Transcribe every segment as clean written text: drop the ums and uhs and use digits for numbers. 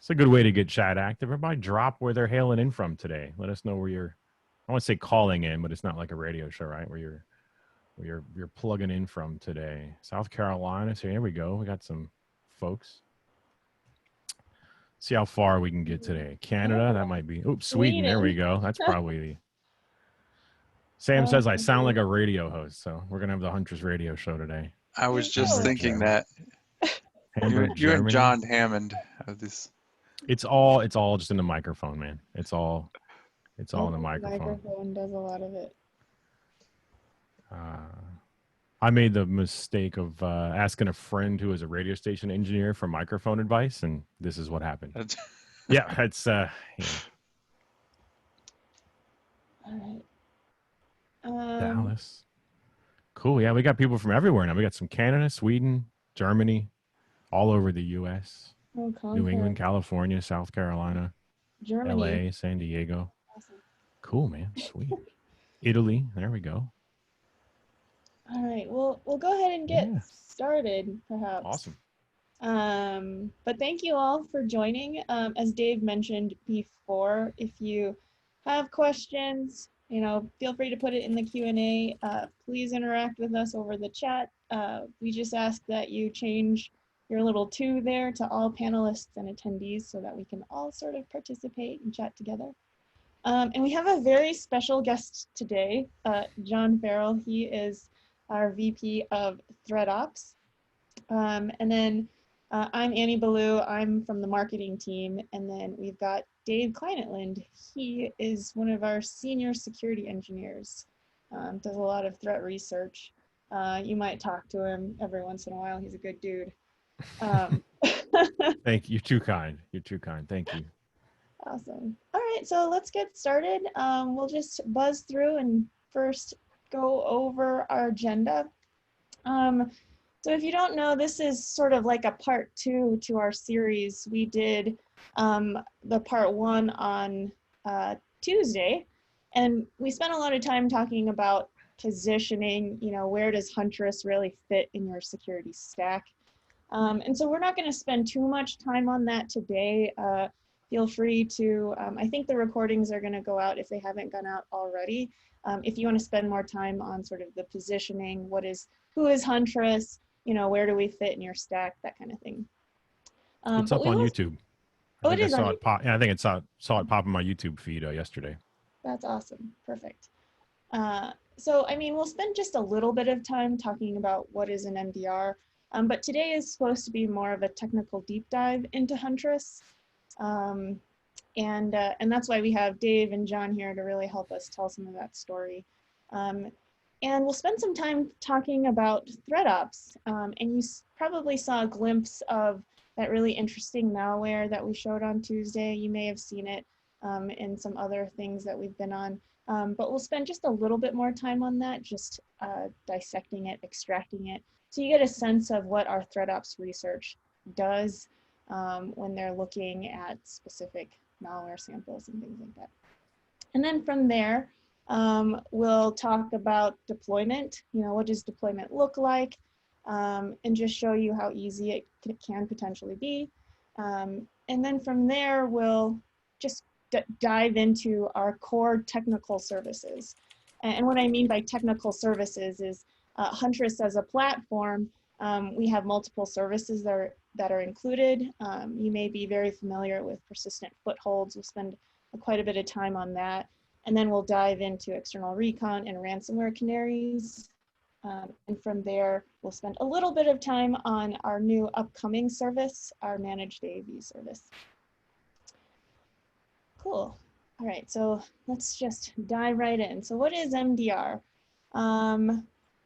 It's a good way to get chat active. Everybody drop where they're hailing in from today. Let us know where you're, I want to say calling in, but it's not like a radio show, right? Where you're plugging in from today. South Carolina. So here we go. We got some folks. See how far we can get today. Canada, that might be. Oops, Sweden. There we go. That's probably the. Sam says I sound like a radio host, so we're gonna have the Huntress radio show today. I was just thinking that. Hamburg, You and Germany. John Hammond have this. It's all just in the microphone, man. It's all in the microphone. The microphone does a lot of it. I made the mistake of asking a friend who is a radio station engineer for microphone advice, and this is what happened. Yeah, it's yeah. All right. Dallas. Cool. Yeah, we got people from everywhere now. We got some Canada, Sweden, Germany, all over the U.S. New England, California, South Carolina, Germany, L.A., San Diego. Awesome. Cool, man. Sweet. Italy. There we go. All right. Well, we'll go ahead and get started, perhaps. Awesome. But thank you all for joining. As Dave mentioned before, if you have questions, feel free to put it in the Q&A. Please interact with us over the chat. We just ask that you change your little 2 there to all panelists and attendees so that we can all sort of participate and chat together. And we have a very special guest today, John Farrell. He is our VP of ThreatOps. And then I'm Annie Ballou. I'm from the marketing team. And then we've got Dave Kleinetland. He is one of our senior security engineers, does a lot of threat research. You might talk to him every once in a while. He's a good dude. Thank you. You're too kind. You're too kind. Thank you. Awesome. All right, so let's get started. We'll just buzz through and first go over our agenda. So if you don't know, this is sort of like a part 2 to our series. We did the part 1 on Tuesday, and we spent a lot of time talking about positioning, where does Huntress really fit in your security stack? And so we're not going to spend too much time on that today. Feel free to, I think the recordings are going to go out if they haven't gone out already. If you want to spend more time on sort of the positioning, who is Huntress, where do we fit in your stack, that kind of thing. It's up on YouTube. Oh, it is on YouTube. Yeah, I think saw it pop in my YouTube feed yesterday. That's awesome. Perfect. So, we'll spend just a little bit of time talking about what is an MDR, but today is supposed to be more of a technical deep dive into Huntress. And that's why we have Dave and John here to really help us tell some of that story. And we'll spend some time talking about ThreatOps. And you probably saw a glimpse of that really interesting malware that we showed on Tuesday. You may have seen it in some other things that we've been on. But we'll spend just a little bit more time on that, just dissecting it, extracting it, so you get a sense of what our ThreatOps research does when they're looking at specific malware samples and things like that. And then from there, we'll talk about deployment. What does deployment look like? And just show you how easy it can potentially be. And then from there, we'll just dive into our core technical services. And what I mean by technical services is Huntress as a platform, we have multiple services that are included. You may be very familiar with persistent footholds. We'll spend quite a bit of time on that. And then we'll dive into External Recon and Ransomware Canaries. And from there, we'll spend a little bit of time on our new upcoming service, our managed AV service. Cool. All right, so let's just dive right in. So what is MDR?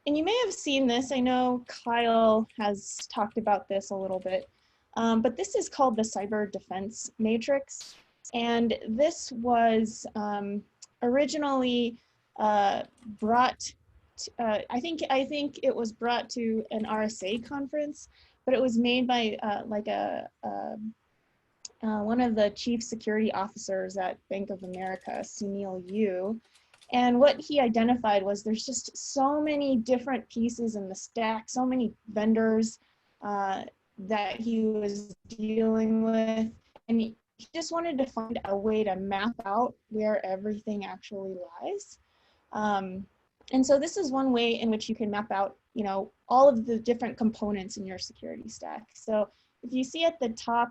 And you may have seen this. I know Kyle has talked about this a little bit, but this is called the Cyber Defense Matrix. And this was originally brought, I think it was brought to an RSA conference, but it was made by one of the chief security officers at Bank of America, Sunil Yu. And what he identified was there's just so many different pieces in the stack, so many vendors that he was dealing with, And he just wanted to find a way to map out where everything actually lies. And so this is one way in which you can map out, you know, all of the different components in your security stack. So if you see at the top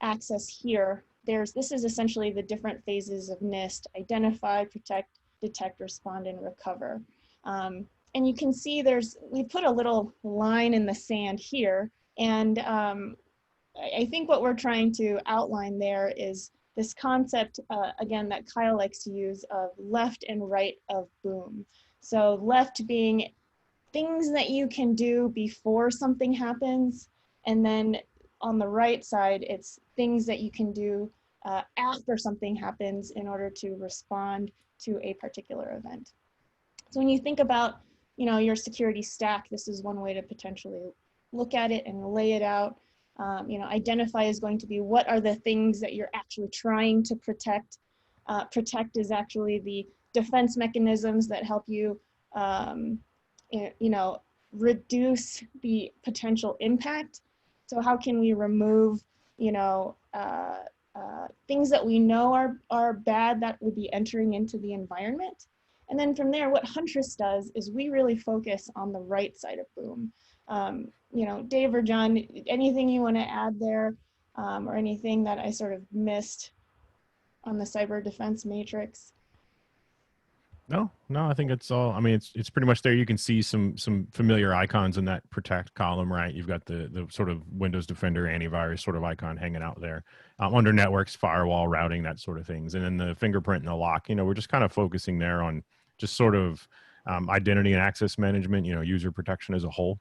axis here, this is essentially the different phases of NIST: identify, protect, detect, respond, and recover. And you can see we put a little line in the sand here. And I think what we're trying to outline there is this concept, again, that Kyle likes to use, of left and right of boom. So left being things that you can do before something happens, and then on the right side, it's things that you can do after something happens in order to respond to a particular event. So when you think about, you know, your security stack, this is one way to potentially look at it and lay it out. You know, identify is going to be what are the things that you're actually trying to protect. Protect is actually the defense mechanisms that help you, you know, reduce the potential impact. So how can we remove, you know, things that we know are bad that would be entering into the environment? And then from there, what Huntress does is we really focus on the right side of boom. You know, Dave or John, anything you want to add there, or anything that I sort of missed on the cyber defense matrix? No, I think it's all, I mean, it's pretty much there. You can see some familiar icons in that protect column, right? You've got the sort of Windows Defender antivirus sort of icon hanging out there. Under networks, firewall, routing, that sort of things. And then the fingerprint and the lock, you know, we're just kind of focusing there on just sort of identity and access management, you know, user protection as a whole.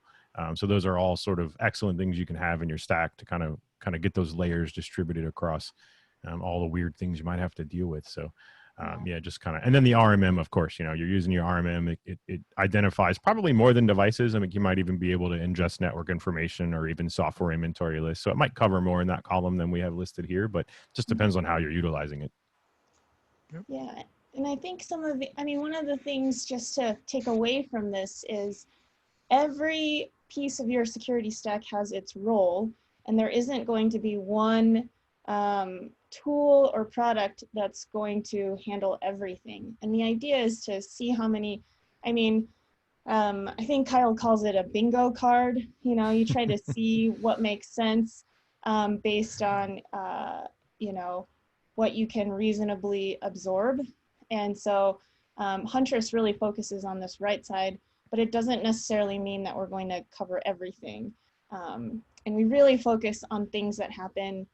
So those are all sort of excellent things you can have in your stack to kind of get those layers distributed across all the weird things you might have to deal with. So yeah, just kind of, and then the RMM, of course, you know, you're using your RMM, it identifies probably more than devices. I mean, you might even be able to ingest network information or even software inventory lists. So it might cover more in that column than we have listed here, but just depends on how you're utilizing it. Yeah, and I think one of the things just to take away from this is every piece of your security stack has its role, and there isn't going to be one tool or product that's going to handle everything. And the idea is to see how many, I think Kyle calls it a bingo card. You know, you try to see what makes sense based on, you know, what you can reasonably absorb. And so Huntress really focuses on this right side, but it doesn't necessarily mean that we're going to cover everything. And we really focus on things that happen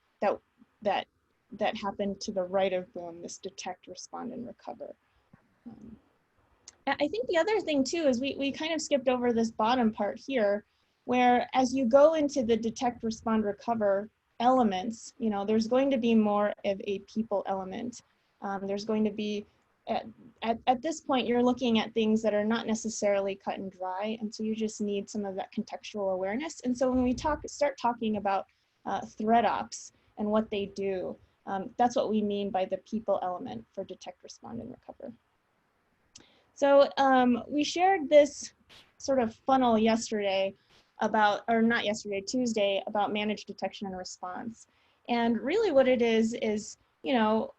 that happen to the right of boom, this detect, respond, and recover. I think the other thing too is we kind of skipped over this bottom part here, where as you go into the detect, respond, recover elements, you know, there's going to be more of a people element. There's going to be, at this point, you're looking at things that are not necessarily cut and dry, and so you just need some of that contextual awareness. And so when we start talking about ThreatOps and what they do, that's what we mean by the people element for detect, respond, and recover. So we shared this sort of funnel yesterday Tuesday, about managed detection and response. And really what it is, you know,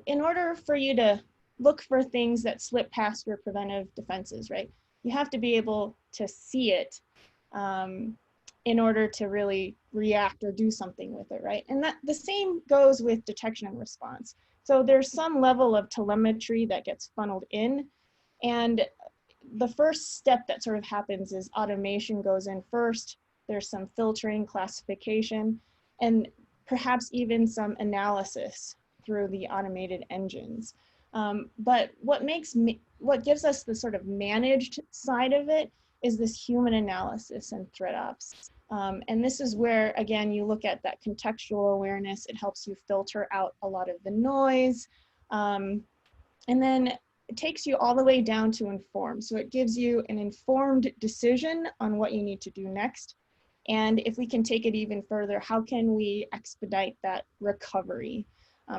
in order for you to look for things that slip past your preventive defenses, right? You have to be able to see it in order to really react or do something with it, right? And that the same goes with detection and response. So there's some level of telemetry that gets funneled in, and the first step that sort of happens is automation goes in first. There's some filtering, classification, and perhaps even some analysis through the automated engines. But what gives us the sort of managed side of it is this human analysis and ThreatOps. And this is where, again, you look at that contextual awareness. It helps you filter out a lot of the noise. And then it takes you all the way down to inform. So it gives you an informed decision on what you need to do next. And if we can take it even further, how can we expedite that recovery?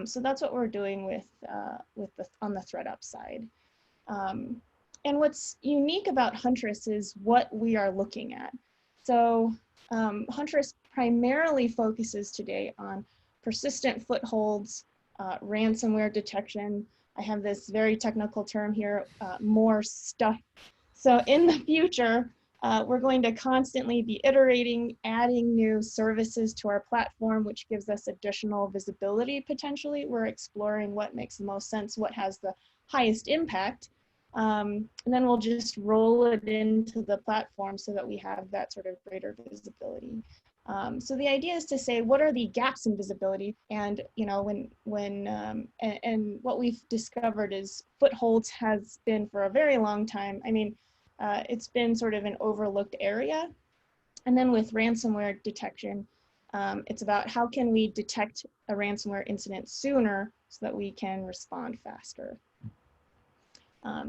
So that's what we're doing on the ThreatOps side. And what's unique about Huntress is what we are looking at. So Huntress primarily focuses today on persistent footholds, ransomware detection. I have this very technical term here, more stuff. So in the future, we're going to constantly be iterating, adding new services to our platform, which gives us additional visibility potentially. We're exploring what makes the most sense, what has the highest impact. And then we'll just roll it into the platform so that we have that sort of greater visibility. So the idea is to say, what are the gaps in visibility? And and what we've discovered is Footholds has been for a very long time. I mean, it's been sort of an overlooked area. And then with ransomware detection, it's about how can we detect a ransomware incident sooner so that we can respond faster.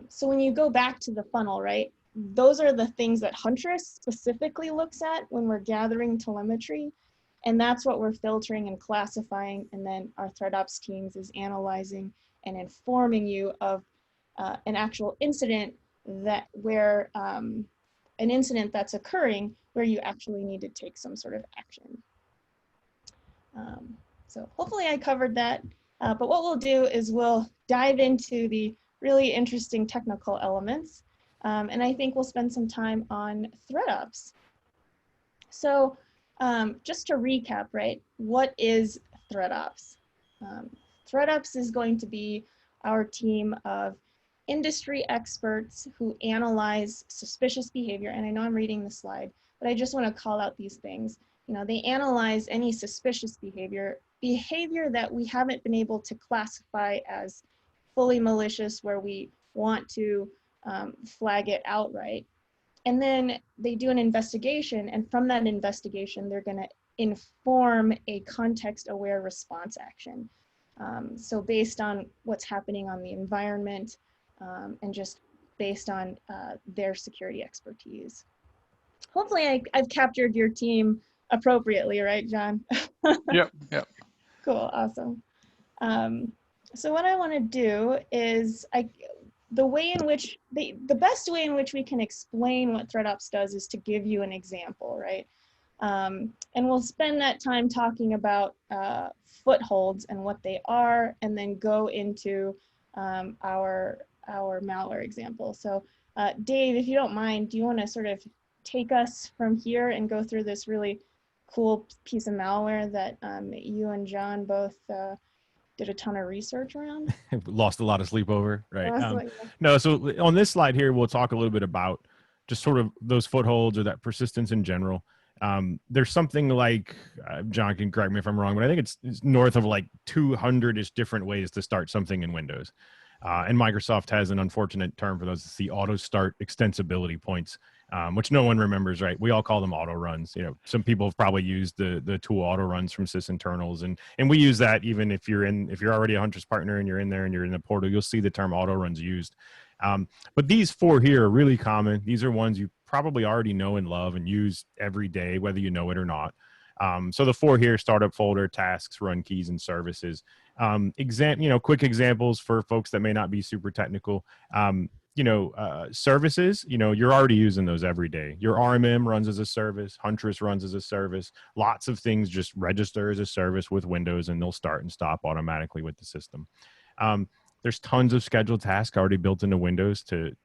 So when you go back to the funnel, right, those are the things that Huntress specifically looks at when we're gathering telemetry. And that's what we're filtering and classifying. And then our ThreatOps teams is analyzing and informing you of an actual incident where an incident that's occurring where you actually need to take some sort of action. So hopefully I covered that. But what we'll do is we'll dive into the really interesting technical elements. And I think we'll spend some time on ThreatOps. So just to recap, right, what is ThreatOps? ThreatOps is going to be our team of industry experts who analyze suspicious behavior. And I know I'm reading the slide, but I just want to call out these things. You know, they analyze any suspicious behavior that we haven't been able to classify as fully malicious, where we want to flag it outright. And then they do an investigation, and from that investigation, they're going to inform a context-aware response action. So based on what's happening on the environment, and just based on their security expertise. Hopefully I've captured your team appropriately, right, John? Yep. Cool, awesome. So what I want to do is, the best way in which we can explain what ThreatOps does is to give you an example, right? And we'll spend that time talking about footholds and what they are, and then go into our malware example. So Dave, if you don't mind, do you want to sort of take us from here and go through this really cool piece of malware that you and John both did a ton of research around? Lost a lot of sleep over, right? Yeah. No, so on this slide here, we'll talk a little bit about just sort of those footholds or that persistence in general. There's something like, John can correct me if I'm wrong, but I think it's north of like 200-ish different ways to start something in Windows. And Microsoft has an unfortunate term for those. It's the auto start extensibility points, which no one remembers, right? We all call them auto runs. You know, some people have probably used the tool auto runs from sysinternals, and we use that even if you're already a Huntress partner and you're in there and you're in the portal, you'll see the term auto runs used. But these four here are really common. These are ones you probably already know and love and use every day, whether you know it or not. So the four here: startup folder, tasks, run keys, and services. Quick examples for folks that may not be super technical. Services, you're already using those every day. Your RMM runs as a service. Huntress runs as a service. Lots of things just register as a service with Windows, and they'll start and stop automatically with the system. There's tons of scheduled tasks already built into Windows to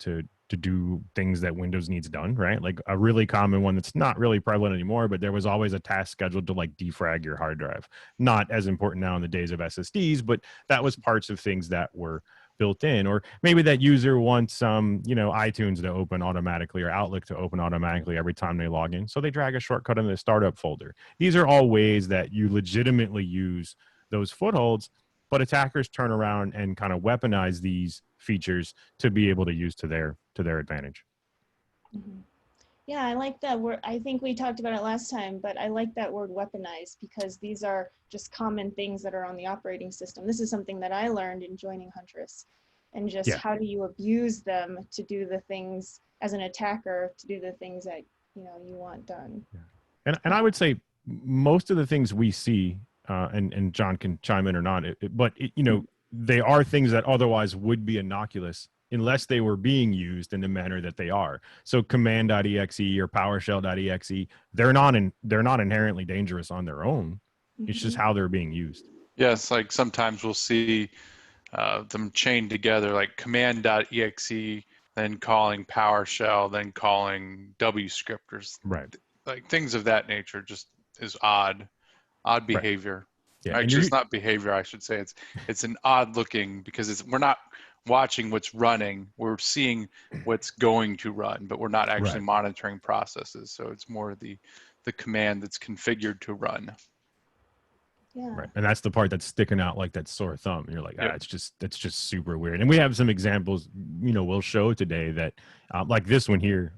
do things that Windows needs done, right? Like a really common one that's not really prevalent anymore, but there was always a task scheduled to like defrag your hard drive. Not as important now in the days of SSDs, but that was parts of things that were built in. Or maybe that user wants iTunes to open automatically or Outlook to open automatically every time they log in. So they drag a shortcut in the startup folder. These are all ways that you legitimately use those footholds, but attackers turn around and kind of weaponize these features to be able to use to their advantage. Mm-hmm. Yeah, I like that word. I think we talked about it last time, but I like that word weaponized, because these are just common things that are on the operating system. This is something that I learned in joining Huntress, and just how do you abuse them to do the things as an attacker, to do the things that you want done. Yeah. And I would say most of the things we see, and John can chime in or not, but they are things that otherwise would be innocuous unless they were being used in the manner that they are. So command.exe or PowerShell.exe, they're not inherently dangerous on their own, It's just how they're being used. Yes, like sometimes we'll see them chained together, like command.exe, then calling PowerShell, then calling W scripters. Right. Like things of that nature just is odd behavior. Yeah, and Actually, it's not behavior, I should say. It's an odd looking, because we're not watching what's running. We're seeing what's going to run, but we're not actually monitoring processes. So it's more the command that's configured to run. Yeah. Right. And that's the part that's sticking out like that sore thumb. And you're like, that's just super weird. And we have some examples, we'll show today that like this one here.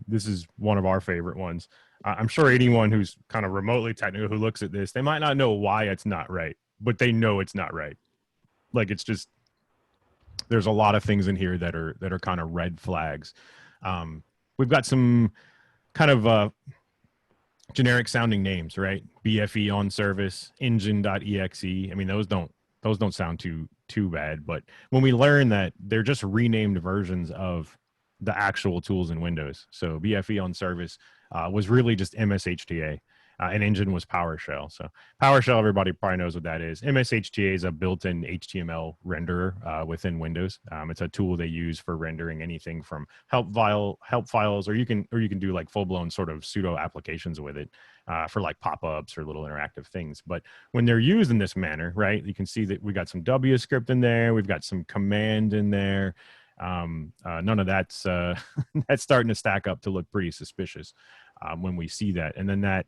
This is one of our favorite ones. I'm sure anyone who's kind of remotely technical who looks at this, they might not know why it's not right, but they know it's not right. Like it's just, there's a lot of things in here that are kind of red flags. We've got some kind of generic sounding names, right? BFE on service, engine.exe. I mean, those don't sound too bad, but when we learn that they're just renamed versions of the actual tools in Windows. So BFE on service was really just MSHTA. And engine was PowerShell. So PowerShell, everybody probably knows what that is. MSHTA is a built-in HTML renderer within Windows. It's a tool they use for rendering anything from help files, or you can do like full-blown sort of pseudo applications with it for like pop-ups or little interactive things. But when they're used in this manner, right, you can see that we got some W script in there, we've got some command in there. None of that's that's starting to stack up to look pretty suspicious when we see that, and then that.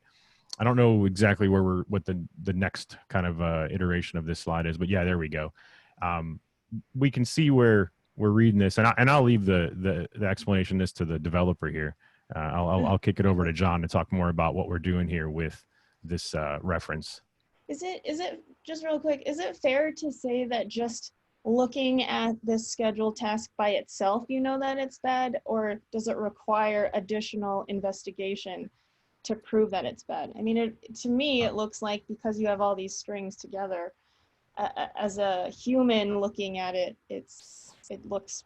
I don't know exactly what the next kind of iteration of this slide is, but yeah, there we go. We can see where we're reading this, and I'll leave the explanation this to the developer here. I'll kick it over to John to talk more about what we're doing here with this reference. Is it just real quick? Is it fair to say that just looking at this scheduled task by itself, that it's bad, or does it require additional investigation to prove that it's bad? I mean, to me, it looks like because you have all these strings together, as a human looking at it, it looks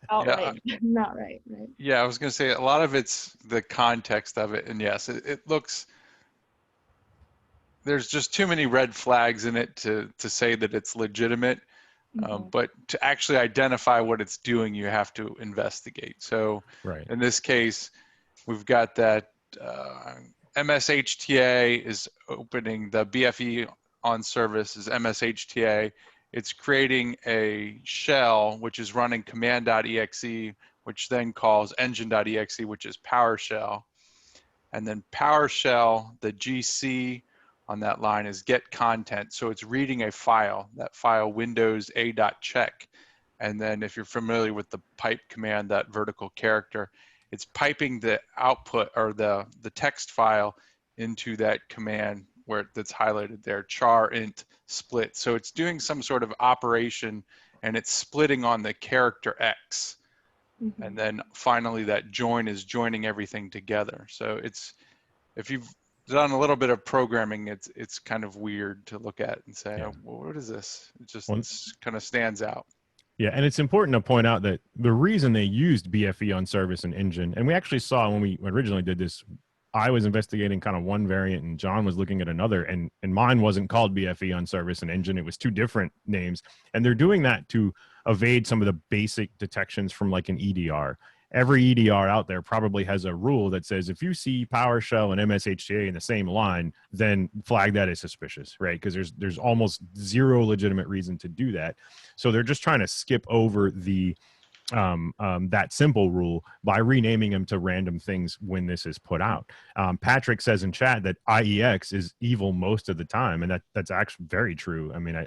outright not right. Yeah, I was going to say a lot of it's the context of it, and yes, it looks. There's just too many red flags in it to say that it's legitimate, but to actually identify what it's doing, you have to investigate. So in this case, we've got that. MSHTA is opening the BFE on service is MSHTA. It's creating a shell which is running command.exe, which then calls engine.exe, which is PowerShell. And then PowerShell, the GC on that line is get content. So it's reading a file, that file Windows a.check. And then if you're familiar with the pipe command, that vertical character, it's piping the output or the text file into that command that's highlighted there, char int split. So it's doing some sort of operation, and it's splitting on the character X. And then finally that join is joining everything together. So if you've done a little bit of programming, it's kind of weird to look at and say, oh, well, what is this? It just kind of stands out. Yeah, and it's important to point out that the reason they used BFE on service and engine, and we actually saw when we originally did this, I was investigating kind of one variant and John was looking at another, and mine wasn't called BFE on service and engine. It was two different names, and they're doing that to evade some of the basic detections from like an EDR. Every EDR out there probably has a rule that says if you see PowerShell and MSHTA in the same line, then flag that as suspicious, right? Because there's almost zero legitimate reason to do that. So they're just trying to skip over the that simple rule by renaming them to random things when this is put out. Patrick says in chat that IEX is evil most of the time, and that's actually very true. I mean,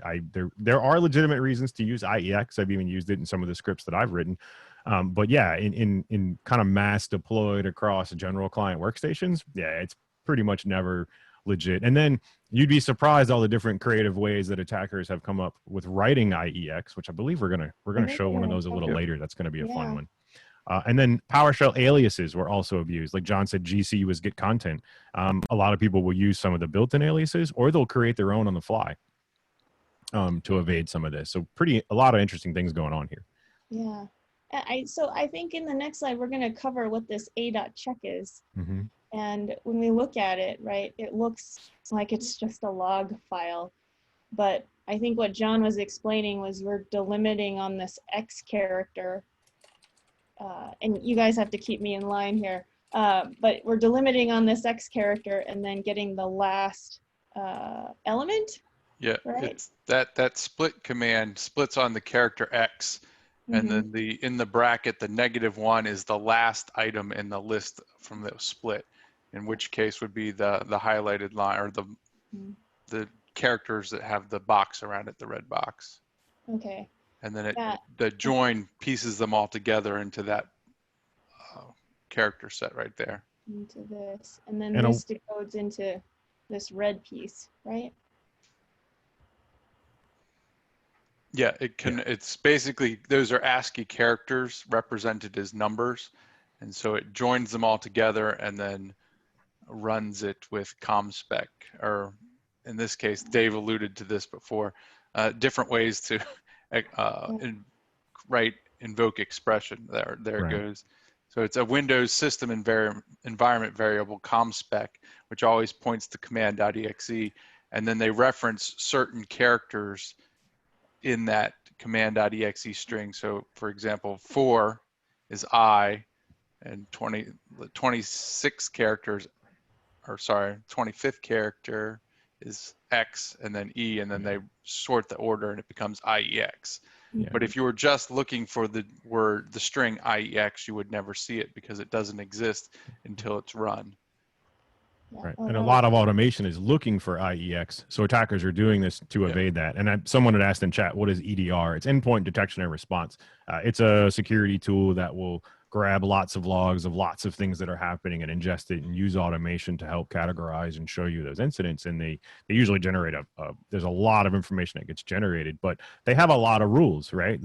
there are legitimate reasons to use IEX. I've even used it in some of the scripts that I've written. But yeah, in kind of mass deployed across general client workstations, yeah, it's pretty much never legit. And then you'd be surprised all the different creative ways that attackers have come up with writing IEX, which I believe we're gonna show one of those a little later. That's gonna be a fun one. And then PowerShell aliases were also abused. Like John said, GC was get content. A lot of people will use some of the built-in aliases, or they'll create their own on the fly to evade some of this. So a lot of interesting things going on here. Yeah. So I think in the next slide, we're going to cover what this a.check is. And when we look at it, right, it looks like it's just a log file. But I think what John was explaining was we're delimiting on this X character. And you guys have to keep me in line here. But we're delimiting on this X character and then getting the last element. Yeah, right? it's that split command splits on the character X, and then in the bracket, the -1 is the last item in the list from the split, in which case would be the highlighted line, or the characters that have the box around it, the red box. Okay. And then the join pieces them all together into that character set right there. Into this, and then this decodes into this red piece, right? Yeah, it can. It's basically, those are ASCII characters represented as numbers, and so it joins them all together and then runs it with ComSpec, or in this case, Dave alluded to this before, different ways to invoke expression. There it goes. So it's a Windows system environment variable ComSpec, which always points to command.exe, and then they reference certain characters in that command.exe string. So for example, 4 is I, and 26 characters, or sorry, 25th character is X, and then E, and then they sort the order and it becomes IEX. Yeah. But if you were just looking for the string IEX, you would never see it because it doesn't exist until it's run. Right. And a lot of automation is looking for IEX. So attackers are doing this to evade that. And someone had asked in chat, what is EDR? It's endpoint detection and response. It's a security tool that will grab lots of logs of lots of things that are happening and ingest it and use automation to help categorize and show you those incidents. And they usually generate there's a lot of information that gets generated, but they have a lot of rules, right?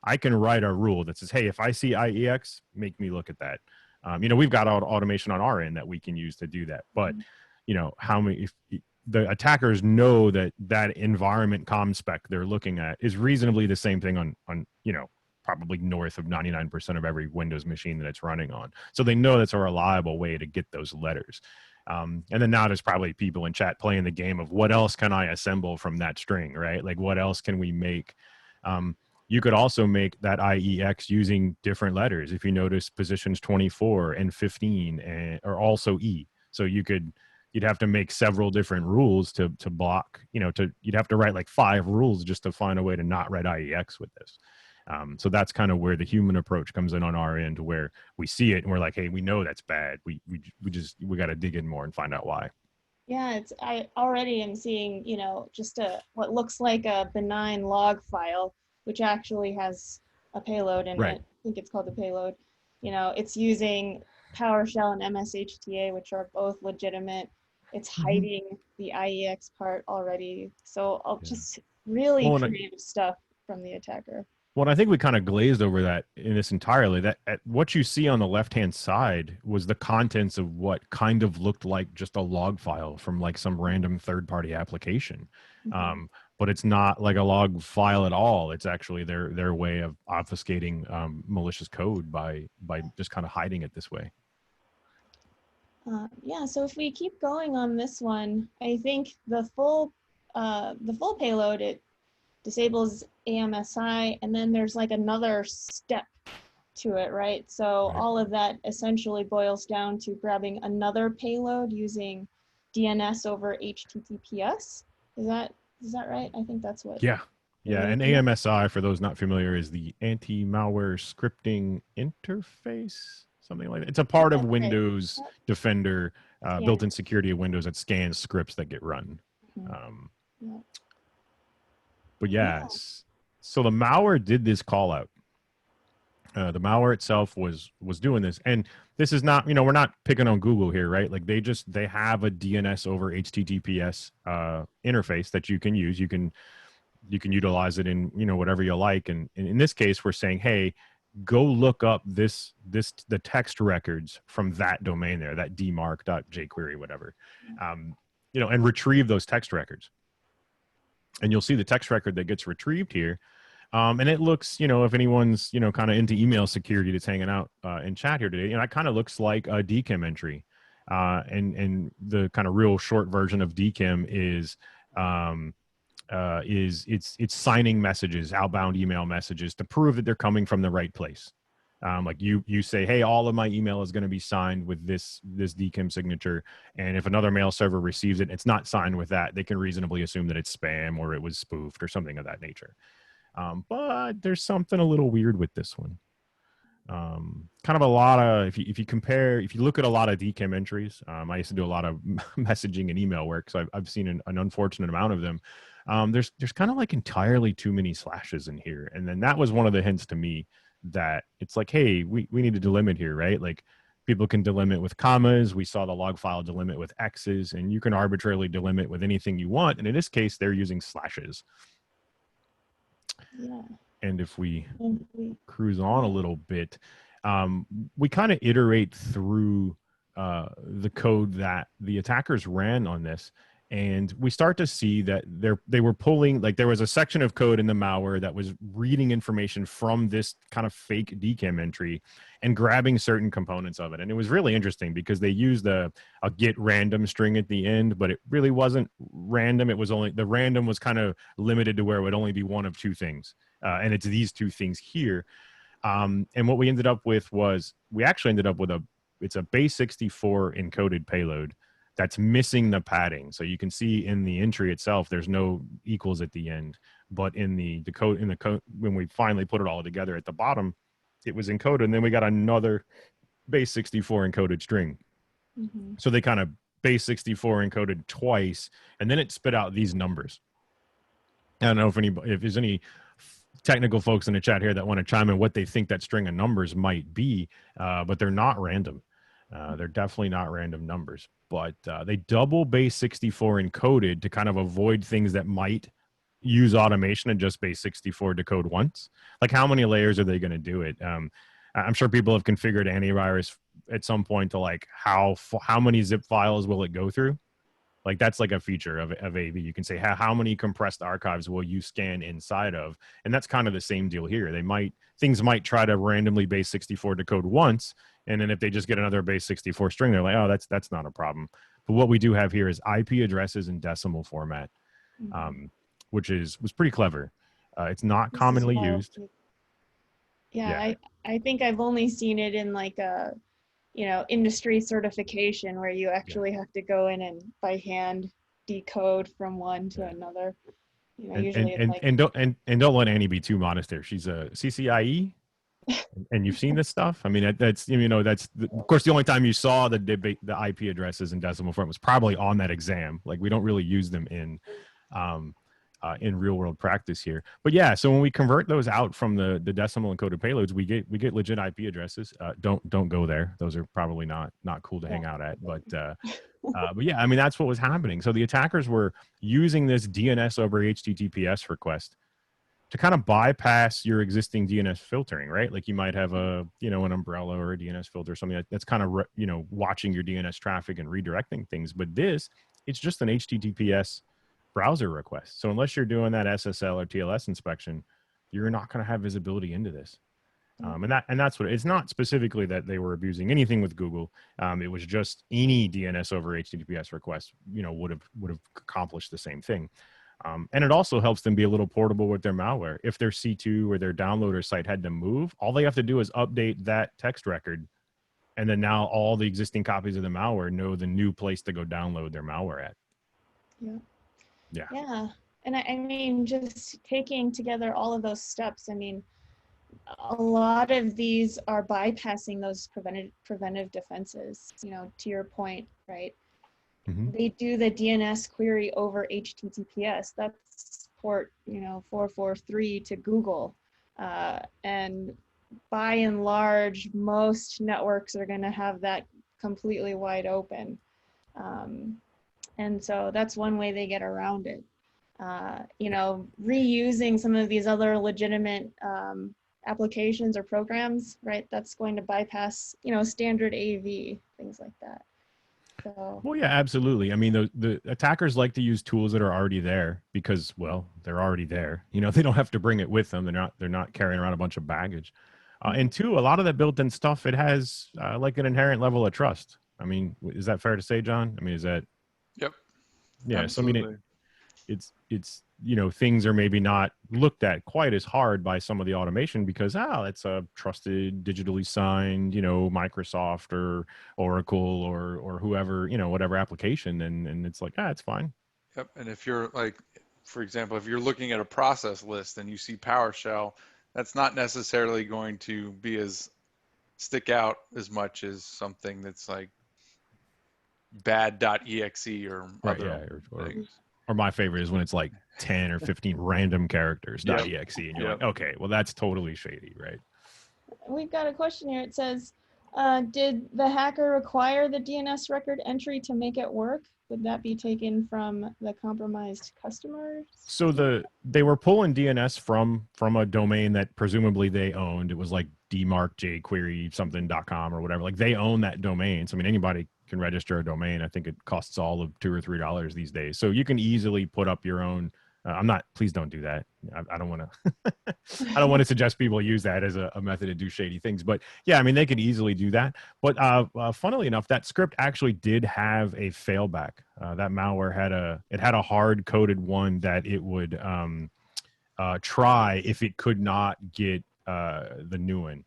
I can write a rule that says, hey, if I see IEX, make me look at that. We've got automation on our end that we can use to do that. But, if the attackers know that environment ComSpec they're looking at is reasonably the same thing on probably north of 99% of every Windows machine that it's running on. So they know that's a reliable way to get those letters. And then now there's probably people in chat playing the game of what else can I assemble from that string, right? Like what else can we make? You could also make that IEX using different letters. If you notice, positions 24 and 15 are also E. So you'd have to make several different rules to block, you'd have to write like 5 rules just to find a way to not write IEX with this. So that's kind of where the human approach comes in on our end, where we see it and we're like, hey, we know that's bad. We got to dig in more and find out why. Yeah, I already am seeing, just what looks like a benign log file, which actually has a payload in it. I think it's called the payload. It's using PowerShell and MSHTA, which are both legitimate. It's hiding the IEX part already. So I'll just really creative stuff from the attacker. Well, I think we kind of glazed over that in this entirely. That what you see on the left-hand side was the contents of what kind of looked like just a log file from like some random third-party application. But it's not like a log file at all. It's actually their way of obfuscating malicious code by just kind of hiding it this way. So if we keep going on this one, I think the full payload, it disables AMSI, and then there's like another step to it, right? So all of that essentially boils down to grabbing another payload using DNS over HTTPS. Is that right? I think that's what. Yeah. And AMSI, for those not familiar, is the anti-malware scripting interface, something like that. It's a part of Windows Defender, built-in security of Windows that scans scripts that get run. But so the malware did this call out. The malware itself was doing this, and this is not, we're not picking on Google here, right? Like they have a DNS over HTTPS interface that you can use. You can utilize it in whatever you like, and in this case, we're saying, hey, go look up the text records from that domain there, that dmarc.jquery, whatever, and retrieve those text records. And you'll see the text record that gets retrieved here. And it looks, if anyone's, kind of into email security that's hanging out in chat here today, it kind of looks like a DKIM entry. And the kind of real short version of DKIM is it's signing messages, outbound email messages, to prove that they're coming from the right place. Like you say, hey, all of my email is going to be signed with this DKIM signature, and if another mail server receives it, it's not signed with that, they can reasonably assume that it's spam or it was spoofed or something of that nature. But there's something a little weird with this one. Kind of a lot of, if you look at a lot of DKIM entries, I used to do a lot of messaging and email work, so I've seen an unfortunate amount of them. There's kind of like entirely too many slashes in here, and then that was one of the hints to me that it's like, hey, we need to delimit here, right? Like, people can delimit with commas. We saw the log file delimit with X's, and you can arbitrarily delimit with anything you want. And in this case, they're using slashes. Yeah. And if we cruise on a little bit, we kind of iterate through the code that the attackers ran on this. And we start to see that they were pulling, like, there was a section of code in the malware that was reading information from this kind of fake DKIM entry and grabbing certain components of it. And it was really interesting because they used a get random string at the end, but it really wasn't random. It was only, the random was kind of limited to where it would only be one of two things. And it's these two things here. And what we ended up with was, we actually ended up with it's a base64 encoded payload that's missing the padding. So you can see in the entry itself, there's no equals at the end, but in the code, when we finally put it all together at the bottom, it was encoded. And then we got another base64 encoded string. Mm-hmm. So they kind of base64 encoded twice, and then it spit out these numbers. I don't know if there's any technical folks in the chat here that want to chime in what they think that string of numbers might be, but they're not random. They're definitely not random numbers, but they double base64 encoded to kind of avoid things that might use automation and just base64 decode once. Like, how many layers are they going to do it? I'm sure people have configured antivirus at some point to, like, how many zip files will it go through? Like, that's like a feature of AV. You can say, how many compressed archives will you scan inside of? And that's kind of the same deal here. Things might try to randomly base64 decode once, and then if they just get another base64 string, they're like, oh, that's not a problem. But what we do have here is IP addresses in decimal format, which was pretty clever. It's not commonly used. Yeah, I think I've only seen it in like a, industry certification where you actually have to go in and by hand decode from one to another. Don't let Annie be too modest there. She's a CCIE, and you've seen this stuff. I mean, that's of course the only time you saw the IP addresses in decimal form was probably on that exam. Like, we don't really use them in real world practice here. But yeah, so when we convert those out from the decimal encoded payloads, we get legit IP addresses. Don't go there. Those are probably not cool to hang out at. But yeah, I mean, that's what was happening. So the attackers were using this DNS over HTTPS request to kind of bypass your existing DNS filtering, right? Like, you might have an umbrella or a DNS filter or something that's kind of watching your DNS traffic and redirecting things. But it's just an HTTPS browser request. So unless you're doing that SSL or TLS inspection, you're not going to have visibility into this. And that's what it's not specifically that they were abusing anything with Google. It was just any DNS over HTTPS request, would have accomplished the same thing. And it also helps them be a little portable with their malware. If their C2 or their downloader site had to move, all they have to do is update that text record. And then now all the existing copies of the malware know the new place to go download their malware at. Yeah. And I mean, just taking together all of those steps, I mean, a lot of these are bypassing those preventive defenses, to your point, right? Mm-hmm. They do the DNS query over HTTPS. That's port, 443 to Google. And by and large, most networks are going to have that completely wide open. And so that's one way they get around it. Reusing some of these other legitimate applications or programs, right? That's going to bypass, standard AV, things like that. So. Well, yeah, absolutely. I mean, the attackers like to use tools that are already there because, well, they're already there. They don't have to bring it with them. They're not carrying around a bunch of baggage. And two, a lot of that built-in stuff, it has like an inherent level of trust. I mean, is that fair to say, John? I mean, is that? Yep. Yeah. Absolutely. So I mean, it's things are maybe not looked at quite as hard by some of the automation because it's a trusted digitally signed Microsoft or Oracle or whoever whatever application, and it's like it's fine. Yep. And if you're like, for example, if you're looking at a process list and you see PowerShell, that's not necessarily going to be as stick out as much as something that's like bad.exe or Right. other Yeah. things. Or my favorite is when it's like 10 or 15 random characters Yep. .exe, and you're Yep. like, okay, well that's totally shady, right? We've got a question here. It says, did the hacker require the DNS record entry to make it work? Would that be taken from the compromised customers? So they were pulling DNS from a domain that presumably they owned. It was like dmarkjquery something.com or whatever. Like they own that domain. So I mean, anybody can register a domain. I think it costs all of $2 or $3 these days. So you can easily put up your own. Please don't do that. I don't want to, I don't want to suggest people use that as a method to do shady things, but yeah, I mean, they could easily do that. But funnily enough, that script actually did have a failback. That malware had a hard coded one that it would try if it could not get the new one.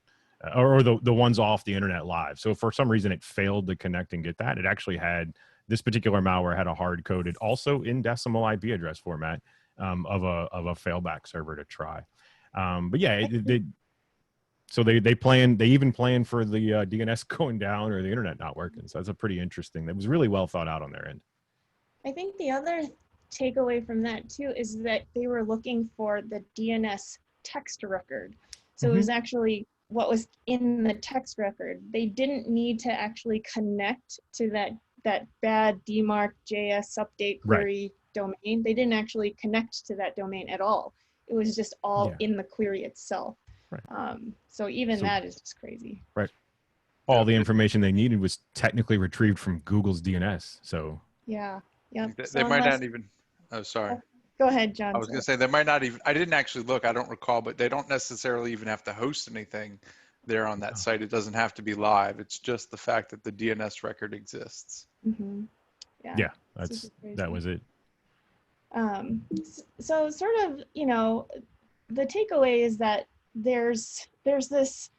Or the ones off the internet live. So if for some reason it failed to connect and get that, it actually had this particular malware had a hard coded, also in decimal IP address format of a failback server to try. But yeah, they even plan for the DNS going down or the internet not working. So that's a pretty interesting. That was really well thought out on their end. I think the other takeaway from that too is that they were looking for the DNS text record. So it was actually what was in the text record. They didn't need to actually connect to that bad dmark.js update query domain. They didn't actually connect to that domain at all. It was just all in the query itself. Right. So that is just crazy. Right. All the information they needed was technically retrieved from Google's DNS. So yeah. They might not even. Oh, sorry. Go ahead, John. I was going to say they might not even. I didn't actually look. I don't recall, but they don't necessarily even have to host anything there on that site. It doesn't have to be live. It's just the fact that the DNS record exists. Mm-hmm. Yeah, that was it. So sort of, the takeaway is that there's this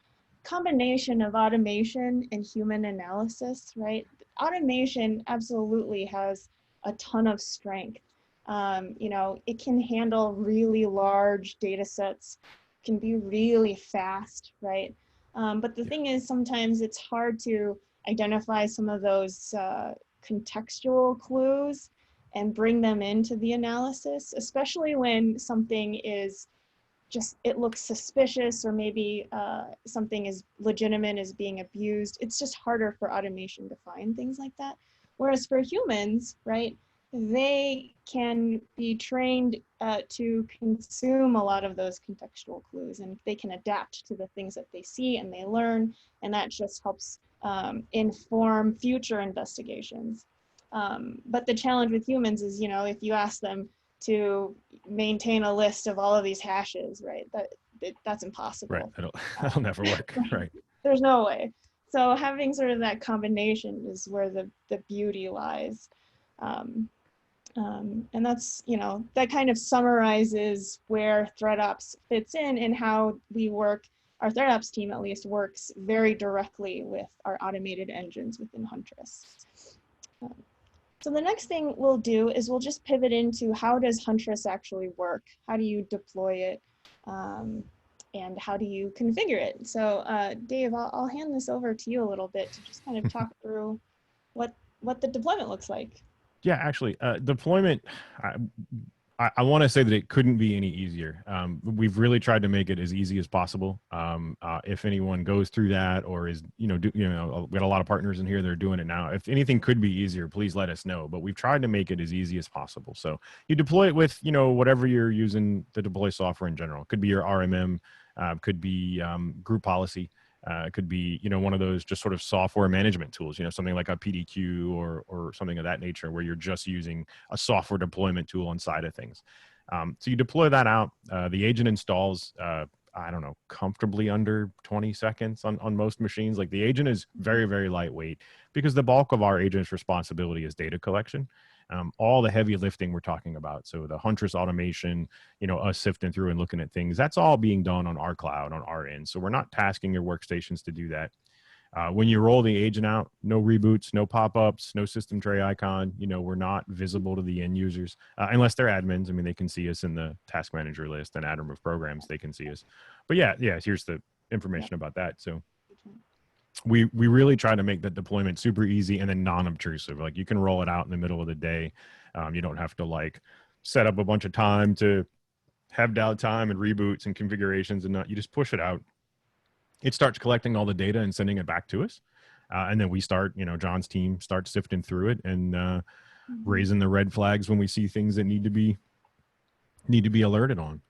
combination of automation and human analysis, right? Automation absolutely has a ton of strength. It can handle really large data sets, can be really fast, right? But the thing is, sometimes it's hard to identify some of those contextual clues and bring them into the analysis, especially when something is it looks suspicious, or maybe something is legitimate, is being abused. It's just harder for automation to find things like that. Whereas for humans, right, they can be trained to consume a lot of those contextual clues, and they can adapt to the things that they see and they learn, and that just helps inform future investigations. But the challenge with humans is, if you ask them to maintain a list of all of these hashes, right, that's impossible. Right, that'll never work, right. There's no way. So having sort of that combination is where the beauty lies. And that's, that kind of summarizes where ThreatOps fits in and how we work. Our ThreatOps team at least works very directly with our automated engines within Huntress. So the next thing we'll do is we'll just pivot into how does Huntress actually work? How do you deploy it? And how do you configure it? So Dave, I'll hand this over to you a little bit to just kind of talk through what the deployment looks like. Yeah, actually, deployment, I want to say that it couldn't be any easier. We've really tried to make it as easy as possible. If anyone goes through that or is, we got a lot of partners in here that are doing it now. If anything could be easier, please let us know. But we've tried to make it as easy as possible. So you deploy it with, whatever you're using to deploy software in general. It could be your RMM, could be group policy. It could be, one of those just sort of software management tools, something like a PDQ or something of that nature, where you're just using a software deployment tool inside of things. So you deploy that out. The agent installs I don't know, comfortably under 20 seconds on most machines. Like the agent is very, very lightweight because the bulk of our agent's responsibility is data collection. All the heavy lifting we're talking about. So the Huntress automation, us sifting through and looking at things, that's all being done on our cloud, on our end. So we're not tasking your workstations to do that. When you roll the agent out, no reboots, no pop-ups, no system tray icon. We're not visible to the end users unless they're admins. I mean, they can see us in the task manager list and add remove programs. They can see us. But yeah, here's the information about that. So we really try to make the deployment super easy and then non-obtrusive. Like you can roll it out in the middle of the day. You don't have to like set up a bunch of time to have downtime and reboots and configurations and not. You just push it out. It starts collecting all the data and sending it back to us. And then we start, John's team starts sifting through it and raising the red flags when we see things that need to be alerted on.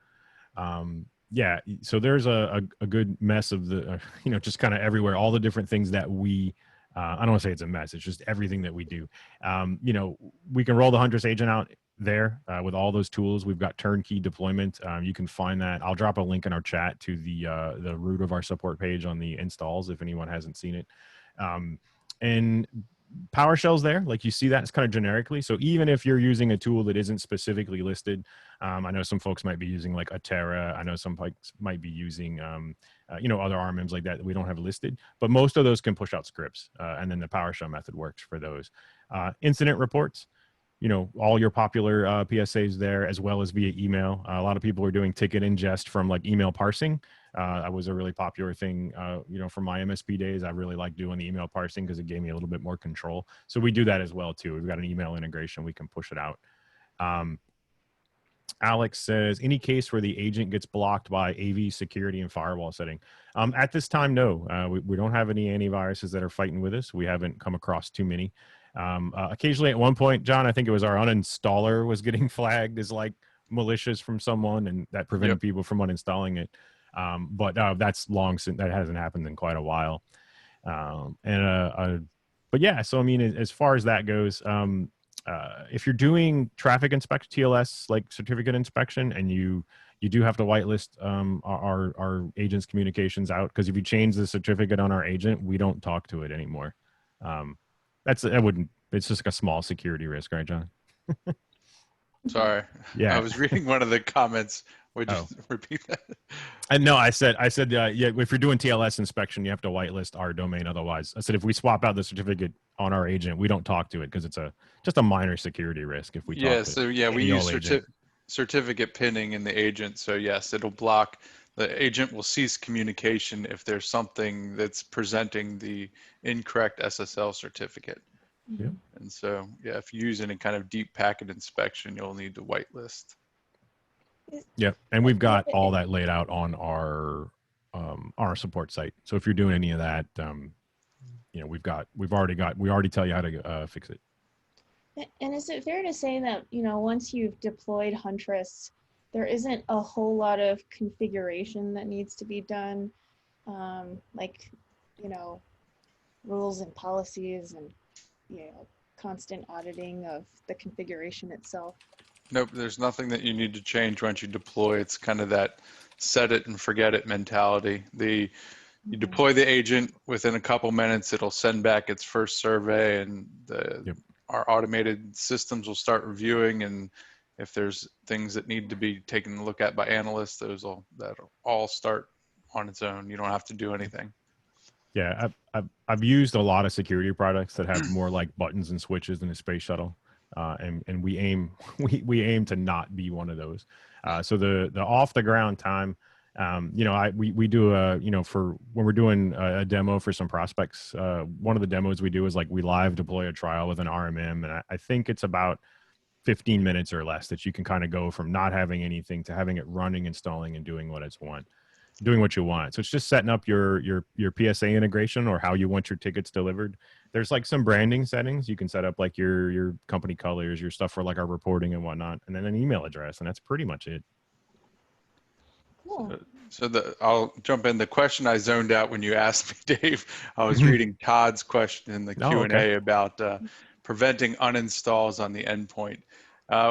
So there's a good mess of the, just kind of everywhere, all the different things that we, I don't want to say it's a mess. It's just everything that we do. We can roll the Huntress agent out there with all those tools. We've got turnkey deployment. You can find that. I'll drop a link in our chat to the root of our support page on the installs if anyone hasn't seen it. And PowerShell's there, like you see that it's kind of generically. So even if you're using a tool that isn't specifically listed, I know some folks might be using like Atera. I know some folks might be using, other RMMs like that we don't have listed, but most of those can push out scripts. And then the PowerShell method works for those. Incident reports, all your popular PSAs there, as well as via email. A lot of people are doing ticket ingest from like email parsing. That was a really popular thing, from my MSP days. I really like doing the email parsing because it gave me a little bit more control. So we do that as well too. We've got an email integration. We can push it out. Alex says, any case where the agent gets blocked by AV security and firewall setting? At this time, no. We don't have any antiviruses that are fighting with us. We haven't come across too many. Occasionally at one point, John, I think it was our uninstaller was getting flagged as like malicious from someone, and that prevented people from uninstalling it. But that's long since that hasn't happened in quite a while. But yeah, so I mean, as far as that goes, if you're doing traffic inspection, TLS, like certificate inspection, and you do have to whitelist our agent's communications out, because if you change the certificate on our agent, we don't talk to it anymore. It's just like a small security risk, right, John? Sorry. Yeah. I was reading one of the comments. Would you repeat that? No, I said, if you're doing TLS inspection, you have to whitelist our domain. Otherwise, I said, if we swap out the certificate on our agent, we don't talk to it because it's just a minor security risk if we talk to it. We use certificate pinning in the agent. So yes, it'll block. The agent will cease communication if there's something that's presenting the incorrect SSL certificate. Yeah. And so, if you use any kind of deep packet inspection, you'll need to whitelist. Yep, and we've got all that laid out on our support site. So if you're doing any of that, we already tell you how to fix it. And is it fair to say that once you've deployed Huntress, there isn't a whole lot of configuration that needs to be done, rules and policies and constant auditing of the configuration itself? Nope, there's nothing that you need to change once you deploy. It's kind of that set it and forget it mentality. You deploy the agent, within a couple minutes, it'll send back its first survey, and our automated systems will start reviewing. And if there's things that need to be taken a look at by analysts, that'll all start on its own. You don't have to do anything. Yeah, I've used a lot of security products that have more like buttons and switches than a space shuttle. And we aim to not be one of those. So the off the ground time, we do for when we're doing a demo for some prospects. One of the demos we do is like we live deploy a trial with an RMM, and I think it's about 15 minutes or less that you can kind of go from not having anything to having it running, installing, and doing what you want. So it's just setting up your PSA integration or how you want your tickets delivered. There's like some branding settings. You can set up like your company colors, your stuff for like our reporting and whatnot, and then an email address, and that's pretty much it. Cool. I'll jump in. The question I zoned out when you asked me, Dave, I was reading Todd's question in the Q&A about preventing uninstalls on the endpoint.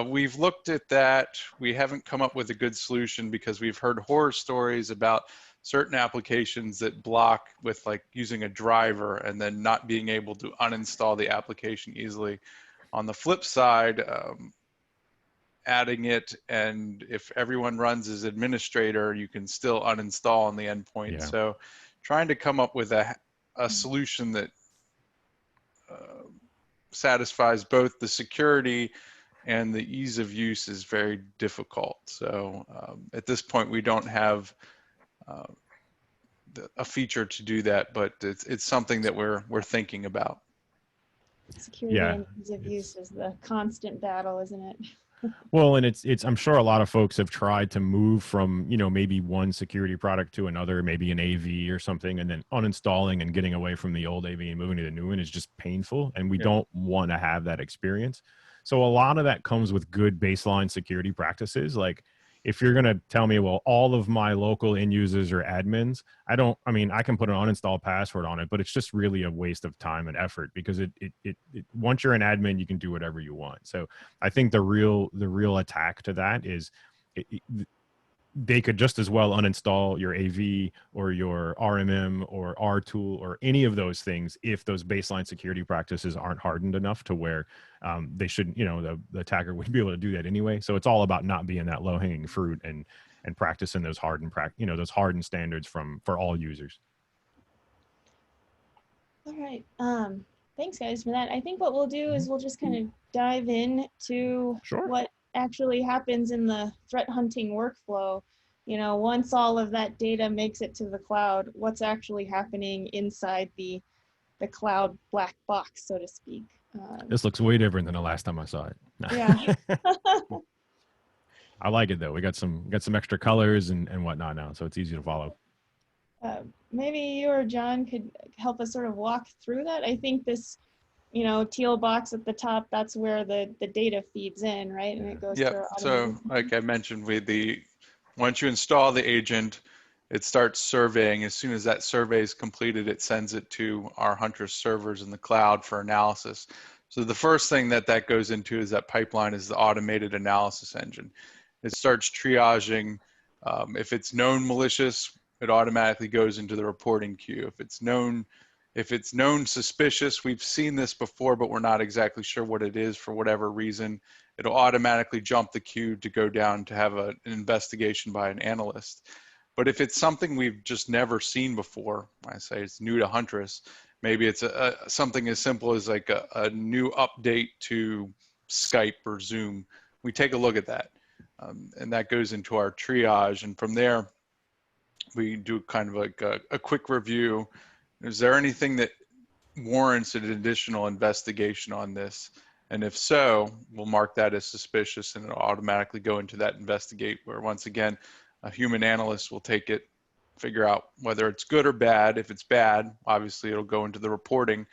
We've looked at that. We haven't come up with a good solution because we've heard horror stories about certain applications that block with like using a driver and then not being able to uninstall the application easily. On the flip side, adding it, and if everyone runs as administrator, you can still uninstall on the endpoint. Yeah. So trying to come up with a solution that satisfies both the security and the ease of use is very difficult. So at this point, we don't have a feature to do that, but it's something that we're thinking about. Security and ease of use is the constant battle, isn't it? Well, and it's I'm sure a lot of folks have tried to move from, you know, maybe one security product to another, maybe an AV or something, and then uninstalling and getting away from the old AV and moving to the new one is just painful, and we don't want to have that experience. So a lot of that comes with good baseline security practices. Like if you're going to tell me, well, all of my local end users are admins, I mean, I can put an uninstall password on it, but it's just really a waste of time and effort because it once you're an admin, you can do whatever you want. So I think the real attack to that is they could just as well uninstall your AV or your RMM or RTool or any of those things if those baseline security practices aren't hardened enough to where they shouldn't, you know, the attacker would be able to do that anyway. So it's all about not being that low-hanging fruit and practicing those hardened those hardened standards for all users. All right. Thanks guys for that. I think what we'll do is we'll just kind of dive in to what actually happens in the threat hunting workflow. You know, once all of that data makes it to the cloud, what's actually happening inside the cloud black box, so to speak. This looks way different than the last time I saw it. Yeah. I like it though. We got some extra colors and whatnot now, so it's easy to follow. Maybe you or John could help us sort of walk through that. I think this, you know, teal box at the top, that's where the data feeds in, right? And it goes through. So like I mentioned, once you install the agent, it starts surveying. As soon as that survey is completed, it sends it to our Huntress servers in the cloud for analysis. So the first thing that goes into is that pipeline is the automated analysis engine. It starts triaging. If it's known malicious, it automatically goes into the reporting queue. If it's known suspicious, we've seen this before, but we're not exactly sure what it is for whatever reason, it'll automatically jump the queue to go down to have an investigation by an analyst. But if it's something we've just never seen before, I say it's new to Huntress, maybe it's something as simple as like a new update to Skype or Zoom, we take a look at that. And that goes into our triage. And from there, we do kind of like a quick review. Is there anything that warrants an additional investigation on this? And if so, we'll mark that as suspicious and it'll automatically go into that investigate, where once again, a human analyst will take it, figure out whether it's good or bad. If it's bad, obviously it'll go into the reporting.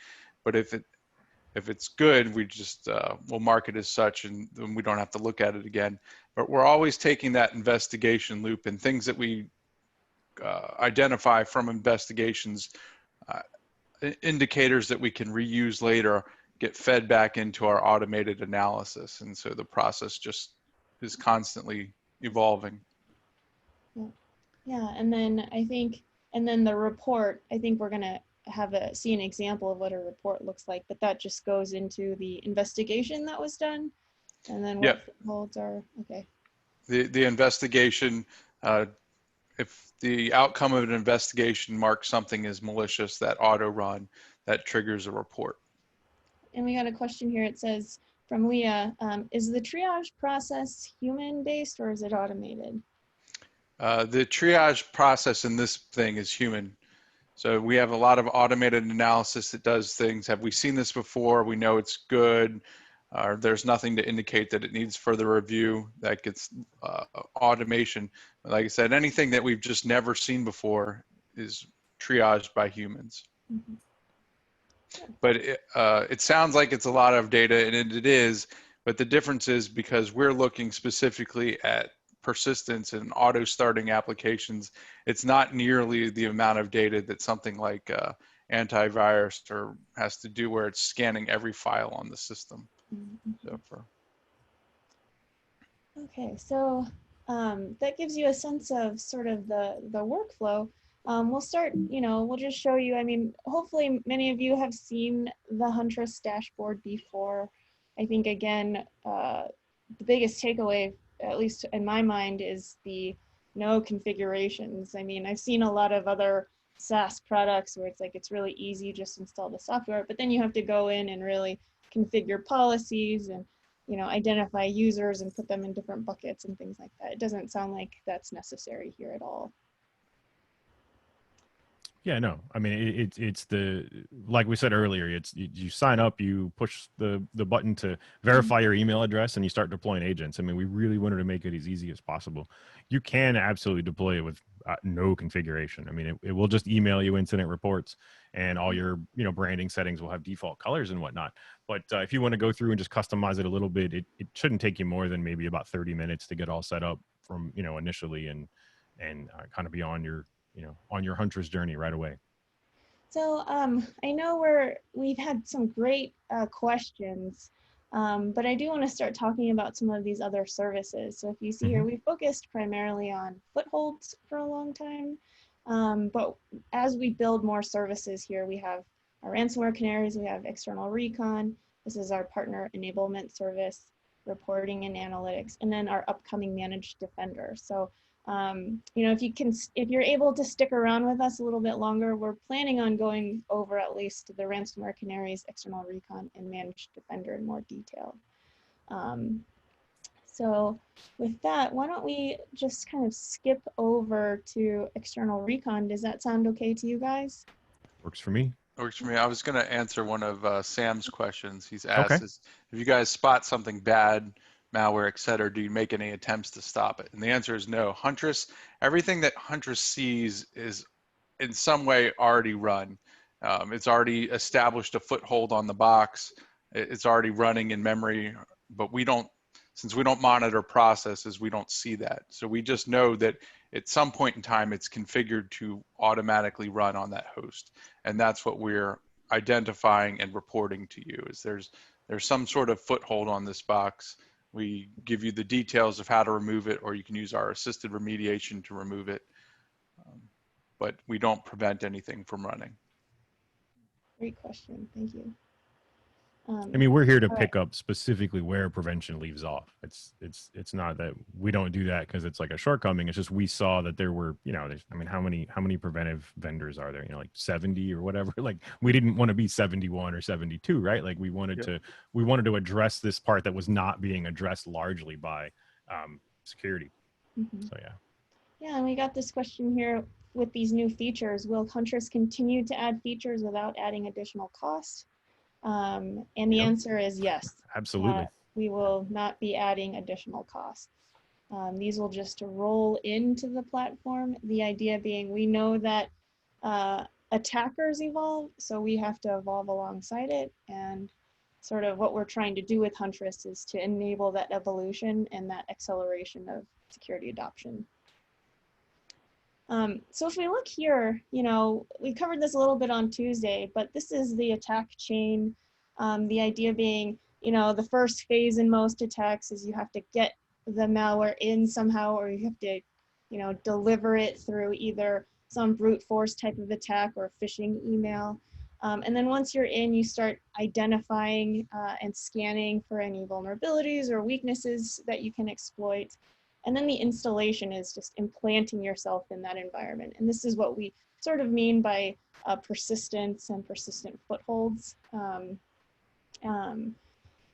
But if it's good, we just we'll mark it as such, and then we don't have to look at it again. But we're always taking that investigation loop and things that we identify from investigations, indicators that we can reuse later, get fed back into our automated analysis. And so the process just is constantly evolving. Yeah, and then the report, I think we're gonna see an example of what a report looks like, but that just goes into the investigation that was done, and then what footholds are, okay. The investigation, if the outcome of an investigation marks something as malicious, that auto run, that triggers a report. And we got a question here. It says from Leah, is the triage process human-based or is it automated? The triage process in this thing is human. So we have a lot of automated analysis that does things. Have we seen this before? We know it's good. There's nothing to indicate that it needs further review. That gets automation. Like I said, anything that we've just never seen before is triaged by humans. Mm-hmm. But it sounds like it's a lot of data, and it is, but the difference is because we're looking specifically at persistence and auto starting applications, it's not nearly the amount of data that something like antivirus or has to do, where it's scanning every file on the system. Mm-hmm. So Okay, so that gives you a sense of sort of the workflow. We'll start, we'll just show you, I mean, hopefully many of you have seen the Huntress dashboard before. I think, again, the biggest takeaway, at least in my mind, is the no configurations. I mean, I've seen a lot of other SaaS products where it's like, it's really easy, just install the software, but then you have to go in and really configure policies and identify users and put them in different buckets and things like that. It doesn't sound like that's necessary here at all. Yeah, no. I mean, it's the, like we said earlier, you sign up, you push the button to verify your email address, and you start deploying agents. I mean, we really wanted to make it as easy as possible. You can absolutely deploy it with no configuration. I mean, it will just email you incident reports, and all your branding settings will have default colors and whatnot. But if you want to go through and just customize it a little bit, it shouldn't take you more than maybe about 30 minutes to get all set up from initially and kind of be on your on your Huntress journey right away. So I know we've had some great questions, but I do want to start talking about some of these other services. So if you see here, we focused primarily on Footholds for a long time, but as we build more services here, we have our Ransomware Canaries, we have External Recon. This is our partner enablement service, reporting and analytics, and then our upcoming managed defender. So if you're able to stick around with us a little bit longer, we're planning on going over at least the Ransomware Canaries, External Recon, and Managed Defender in more detail. So with that, why don't we just kind of skip over to External Recon? Does that sound okay to you guys? Works for me. Works for me. I was going to answer one of Sam's questions. He's asked, Okay. if you guys spot something bad, malware, et cetera, do you make any attempts to stop it? And the answer is no. Huntress, everything that Huntress sees is in some way already run. It's already established a foothold on the box. It's already running in memory, but since we don't monitor processes, we don't see that. So we just know that at some point in time, it's configured to automatically run on that host. And that's what we're identifying and reporting to you, is there's some sort of foothold on this box. We give you the details of how to remove it, or you can use our assisted remediation to remove it. But we don't prevent anything from running. Great question. Thank you. I mean, we're here to pick up specifically where prevention leaves off. It's not that we don't do that because it's like a shortcoming. It's just we saw that there were, I mean, how many preventive vendors are there? Like 70 or whatever. Like we didn't want to be 71 or 72, right? Like we wanted to address this part that was not being addressed largely by security. So yeah. Yeah, and we got this question here with these new features. Will Huntress continue to add features without adding additional costs? And the answer is yes. Absolutely. We will not be adding additional costs. These will just roll into the platform. The idea being, we know that attackers evolve, so we have to evolve alongside it. And sort of what we're trying to do with Huntress is to enable that evolution and that acceleration of security adoption. So if we look here, we covered this a little bit on Tuesday, but this is the attack chain. The idea being, the first phase in most attacks is you have to get the malware in somehow, or you have to, deliver it through either some brute force type of attack or phishing email. And then once you're in, you start identifying and scanning for any vulnerabilities or weaknesses that you can exploit. And then the installation is just implanting yourself in that environment. And this is what we sort of mean by persistence and persistent footholds. And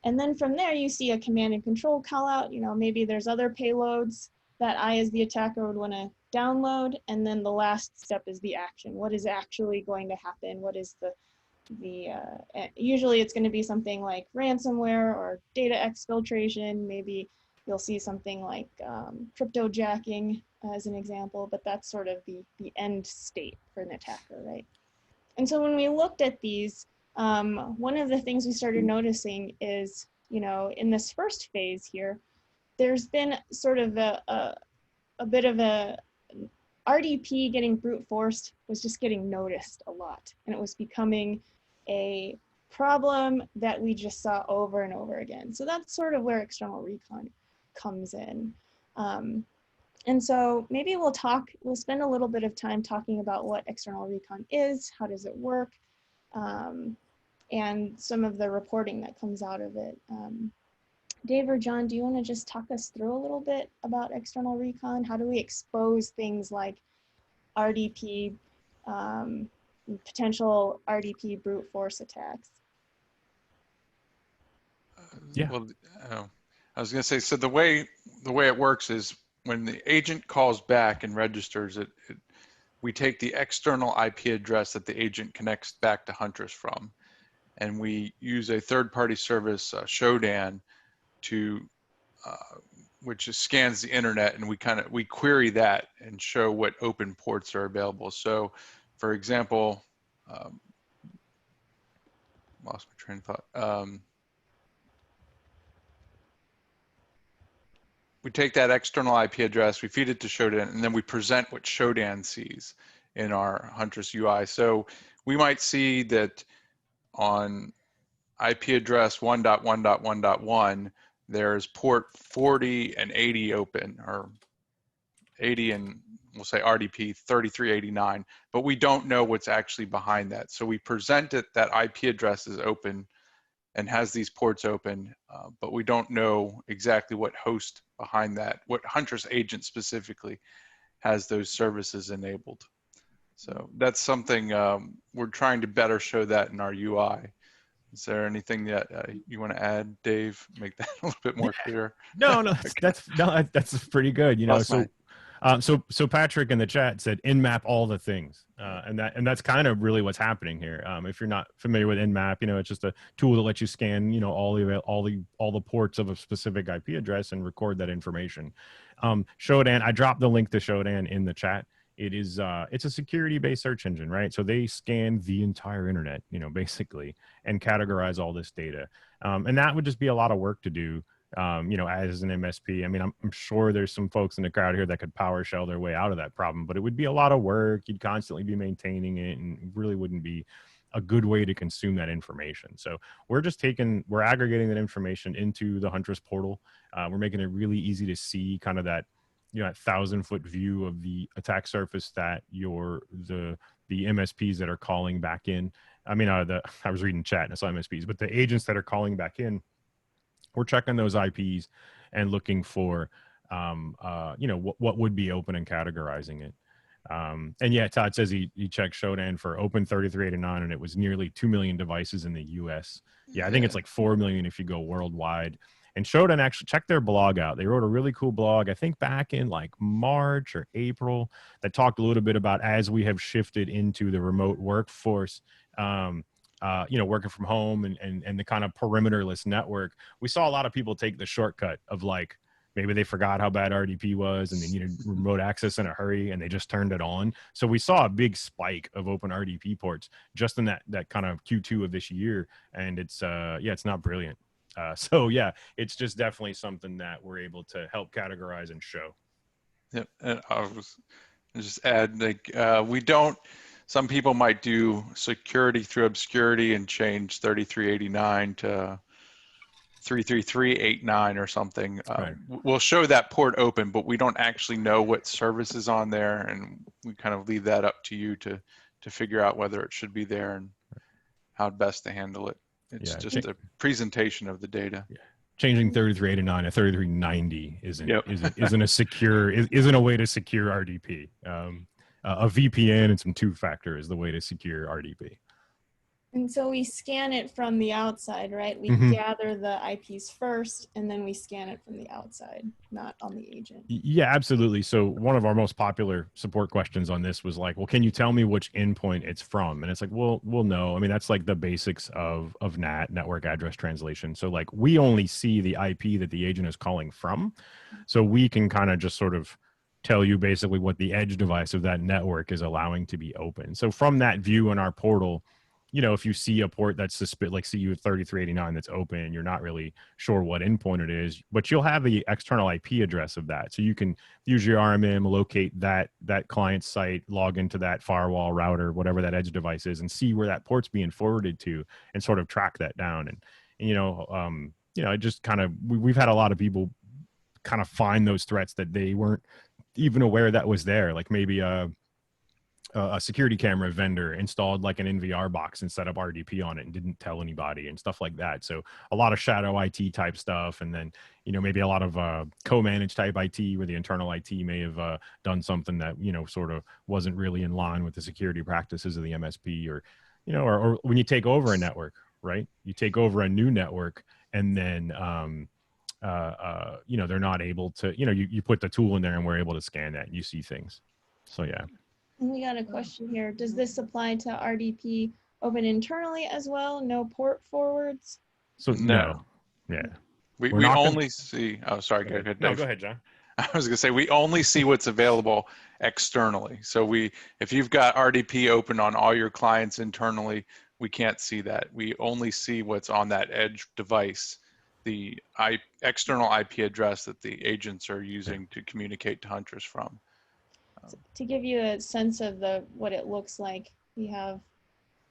then from there, you see a command and control call out. Maybe there's other payloads that I, as the attacker, would want to download. And then the last step is the action. What is actually going to happen? What is usually it's going to be something like ransomware or data exfiltration. Maybe you'll see something like cryptojacking as an example, but that's sort of the end state for an attacker, right? And so when we looked at these, one of the things we started noticing is, in this first phase here, there's been sort of a bit of a RDP getting brute forced was just getting noticed a lot, and it was becoming a problem that we just saw over and over again. So that's sort of where External Recon comes in. And so maybe we'll spend a little bit of time talking about what External Recon is, how does it work, and some of the reporting that comes out of it. Dave or John, do you want to just talk us through a little bit about External Recon? How do we expose things like RDP, potential RDP brute force attacks? Yeah. Well, I was going to say, so the way it works is when the agent calls back and registers it, we take the external IP address that the agent connects back to Huntress from, and we use a third-party service, Shodan, to which scans the internet, and we query that and show what open ports are available. So, for example, lost my train of thought. We take that external IP address, we feed it to Shodan, and then we present what Shodan sees in our Huntress UI. So we might see that on IP address 1.1.1.1, there's port 40 and 80 open, or 80 and we'll say RDP 3389, but we don't know what's actually behind that. So we present it that IP address is open and has these ports open, but we don't know exactly what host behind that, what Huntress agent specifically has those services enabled. So that's something we're trying to better show that in our UI. Is there anything that you want to add, Dave? Make that a little bit more clear. No, that's pretty good. You know, so Patrick in the chat said Nmap all the things, and that's kind of really what's happening here. If you're not familiar with Nmap, you know, it's just a tool that lets you scan, you know, all the ports of a specific IP address and record that information. Shodan, I dropped the link to Shodan in the chat. It is it's a security-based search engine, right? So they scan the entire internet, you know, basically, and categorize all this data. And that would just be a lot of work to do, you know, as an MSP. I mean, I'm sure there's some folks in the crowd here that could PowerShell their way out of that problem, but it would be a lot of work. You'd constantly be maintaining it, and really wouldn't be a good way to consume that information. So we're aggregating that information into the Huntress portal. We're making it really easy to see kind of that, you know, 1,000-foot view of the attack surface that the MSPs that are calling back in. I mean, I was reading chat and I saw MSPs, but the agents that are calling back in, we're checking those IPs and looking for, you know, what would be open and categorizing it. And yeah, Todd says he checked Shodan for open 3389, and it was nearly 2 million devices in the US. Yeah, I think it's like 4 million if you go worldwide. And Shodan actually, check their blog out. They wrote a really cool blog, I think back in like March or April, that talked a little bit about, as we have shifted into the remote workforce, you know, working from home and the kind of perimeterless network, we saw a lot of people take the shortcut of like, maybe they forgot how bad RDP was and they needed remote access in a hurry and they just turned it on. So we saw a big spike of open RDP ports just in that kind of Q2 of this year. And it's, yeah, it's not brilliant. So yeah, it's just definitely something that we're able to help categorize and show. Yep, and I was just add, like, some people might do security through obscurity and change 3389 to 33389 or something. Right. We'll show that port open, but we don't actually know what service is on there, and we kind of leave that up to you to figure out whether it should be there and how best to handle it. It's just a presentation of the data. Yeah. Changing 3389 to 3390 isn't a way to secure RDP. A VPN and some two-factor is the way to secure RDP. And so we scan it from the outside, right? We gather the IPs first, and then we scan it from the outside, not on the agent. Yeah, absolutely. So one of our most popular support questions on this was like, well, can you tell me which endpoint it's from? And it's like, well, no. I mean, that's like the basics of NAT, network address translation. So like, we only see the IP that the agent is calling from. So we can kind of just sort of tell you basically what the edge device of that network is allowing to be open. So from that view in our portal, you know, if you see a port that's like CU 3389 that's open, you're not really sure what endpoint it is, but you'll have the external IP address of that. So you can use your RMM, locate that client site, log into that firewall, router, whatever that edge device is, and see where that port's being forwarded to, and sort of track that down. And you know, it just kind of, we've had a lot of people kind of find those threats that they weren't even aware that was there. Like maybe a security camera vendor installed like an NVR box and set up RDP on it and didn't tell anybody and stuff like that. So a lot of shadow IT type stuff. And then, maybe a lot of co-managed type IT where the internal IT may have done something that, sort of wasn't really in line with the security practices of the MSP, or, or when you take over a network, right? You take over a new network and then, they're not able to, you put the tool in there and we're able to scan that and you see things. So, yeah. We got a question here. Does this apply to RDP open internally as well? No port forwards? So no. Yeah. We only see, oh, sorry, go ahead, Dave. No, go ahead, John. I was gonna say, we only see what's available externally. So if you've got RDP open on all your clients internally, we can't see that. We only see what's on that edge device, the external IP address that the agents are using to communicate to Huntress from. To give you a sense of what it looks like, we have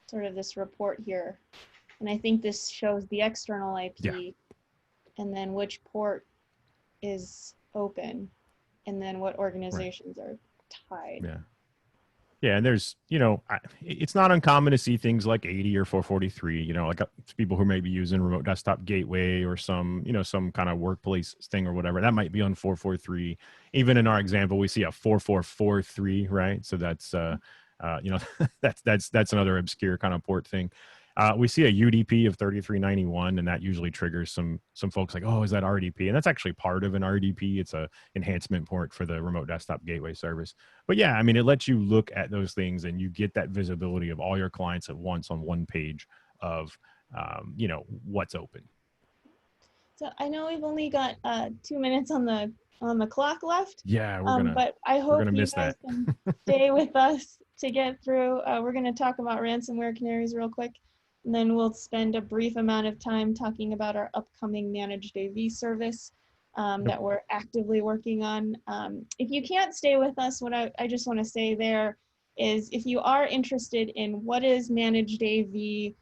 sort of this report here. And I think this shows the external IP and then which port is open and then what organizations are tied. Yeah. Yeah, and there's, it's not uncommon to see things like 80 or 443, like people who may be using remote desktop gateway or some, some kind of workplace thing or whatever. That might be on 443. Even in our example, we see a 4443, right? So that's, that's another obscure kind of port thing. We see a UDP of 3391, and that usually triggers some folks like, oh, is that RDP? And that's actually part of an RDP. It's a enhancement port for the remote desktop gateway service. But yeah, I mean, it lets you look at those things and you get that visibility of all your clients at once on one page of, what's open. So I know we've only got 2 minutes on the clock left. Yeah, but I hope you guys can stay with us to get through. We're gonna talk about Ransomware Canaries real quick. And then we'll spend a brief amount of time talking about our upcoming managed AV service that we're actively working on. If you can't stay with us, what I just want to say there is if you are interested in what is managed AV,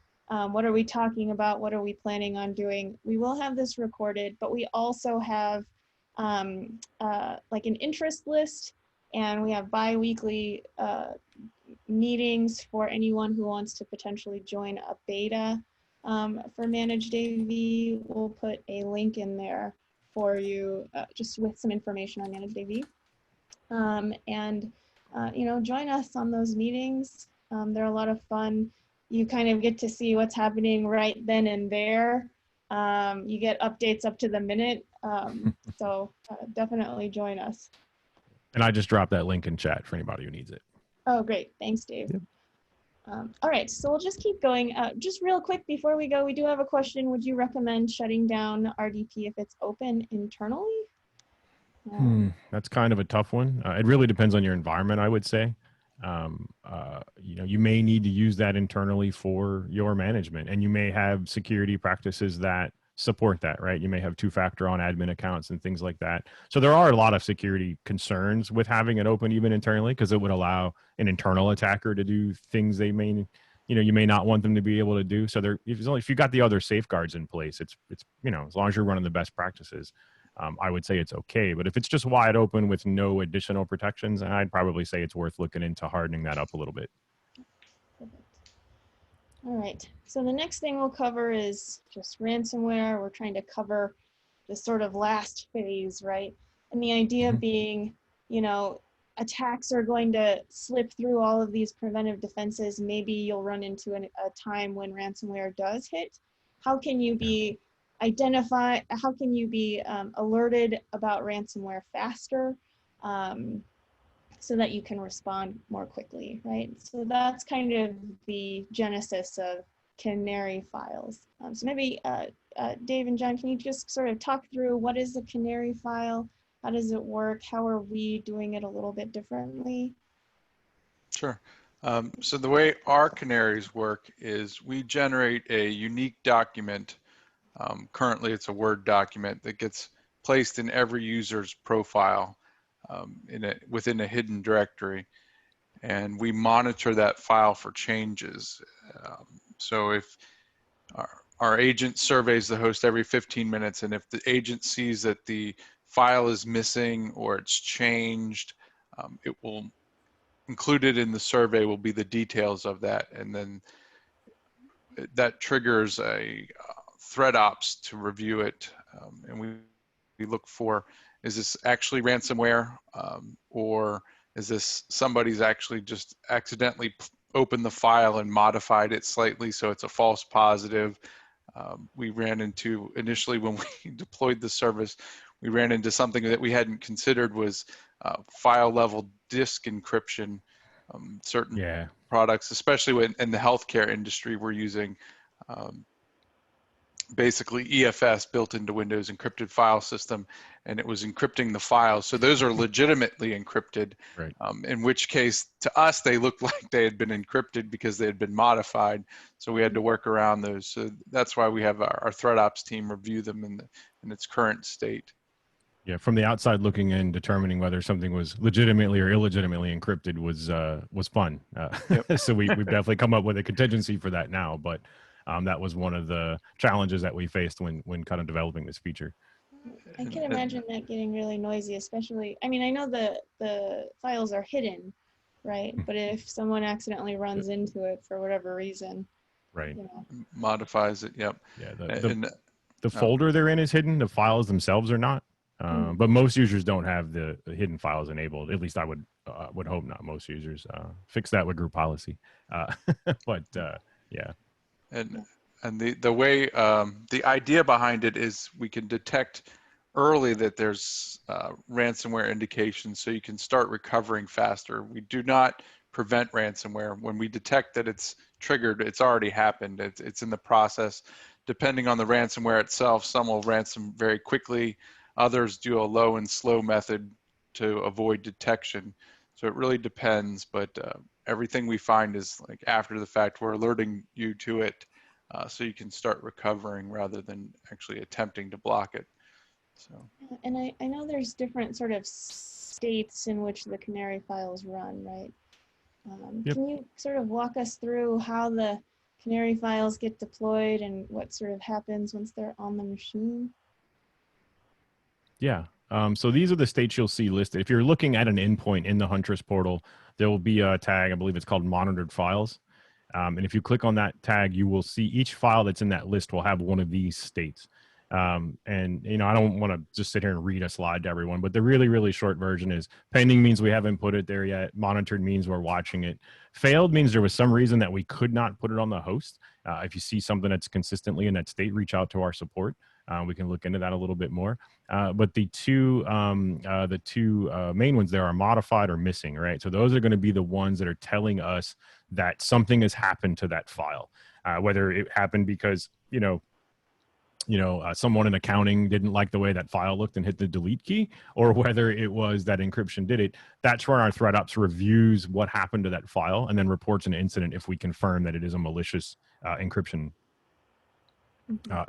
what are we talking about, what are we planning on doing, we will have this recorded, but we also have like an interest list, and we have bi-weekly meetings for anyone who wants to potentially join a beta for managed AV. We'll put a link in there for you just with some information on managed AV. Join us on those meetings. They're a lot of fun. You kind of get to see what's happening right then and there. You get updates up to the minute. So definitely join us. And I just dropped that link in chat for anybody who needs it. Oh, great. Thanks, Dave. Yep. All right, so we'll just keep going. Just real quick before we go, we do have a question. Would you recommend shutting down RDP if it's open internally? That's kind of a tough one. It really depends on your environment, I would say. You may need to use that internally for your management, and you may have security practices that support that, right? You may have two-factor on admin accounts and things like that. So there are a lot of security concerns with having it open even internally, because it would allow an internal attacker to do things they may, you may not want them to be able to do. So if you got the other safeguards in place, it's as long as you're running the best practices, I would say it's okay. But if it's just wide open with no additional protections, I'd probably say it's worth looking into hardening that up a little bit. All right, so the next thing we'll cover is just ransomware. We're trying to cover the sort of last phase, right? And the idea being, attacks are going to slip through all of these preventive defenses. Maybe you'll run into a time when ransomware does hit. How can you be alerted about ransomware faster? So that you can respond more quickly, right? So that's kind of the genesis of Canary files. So maybe Dave and John, can you just sort of talk through what is a Canary file? How does it work? How are we doing it a little bit differently? Sure. So the way our canaries work is we generate a unique document. Currently, it's a Word document that gets placed in every user's profile within a hidden directory, and we monitor that file for changes. So if our agent surveys the host every 15 minutes, and if the agent sees that the file is missing or it's changed, it will included in the survey will be the details of that, and then that triggers a ThreatOps to review it, and we look for, is this actually ransomware, or is this somebody's actually just accidentally opened the file and modified it slightly so it's a false positive. We ran into, initially when we deployed the service, we ran into something that we hadn't considered was file level disk encryption. Certain products, especially in the healthcare industry, we're using basically EFS built into Windows encrypted file system, and it was encrypting the files. So those are legitimately encrypted, right. In which case to us they looked like they had been encrypted because they had been modified. So we had to work around those. So that's why we have our ThreatOps team review them in its current state. Yeah, from the outside looking in, determining whether something was legitimately or illegitimately encrypted was fun. Yep. So we've definitely come up with a contingency for that now, but that was one of the challenges that we faced when kind of developing this feature. I can imagine that getting really noisy, especially, I mean, I know the files are hidden, right? But if someone accidentally runs into it for whatever reason, right, you know. Modifies it. Yep. Yeah, the Oh. folder they're in is hidden. The files themselves are not. But most users don't have the hidden files enabled. At least I would hope not. Most users fix that with group policy. But yeah. And the way the idea behind it is we can detect early that there's ransomware indications, so you can start recovering faster. We do not prevent ransomware. When we detect that it's triggered, it's already happened. It's in the process. Depending on the ransomware itself, some will ransom very quickly. Others do a low and slow method to avoid detection. So it really depends, but everything we find is like after the fact, we're alerting you to it so you can start recovering rather than actually attempting to block it. So. And I know there's different sort of states in which the Canary files run, right? Yep. Can you sort of walk us through how the Canary files get deployed and what sort of happens once they're on the machine? Yeah. So these are the states you'll see listed. If you're looking at an endpoint in the Huntress portal, there will be a tag, I believe it's called monitored files. And if you click on that tag, you will see each file that's in that list will have one of these states. And, you know, I don't want to just sit here and read a slide to everyone, but the really, really short version is pending means we haven't put it there yet. Monitored means we're watching it. Failed means there was some reason that we could not put it on the host. If you see something that's consistently in that state, reach out to our support. We can look into that a little bit more. But the two main ones there are modified or missing, right? So those are going to be the ones that are telling us that something has happened to that file, whether it happened because, someone in accounting didn't like the way that file looked and hit the delete key, or whether it was that encryption did it. That's where our ThreatOps reviews what happened to that file and then reports an incident if we confirm that it is a malicious encryption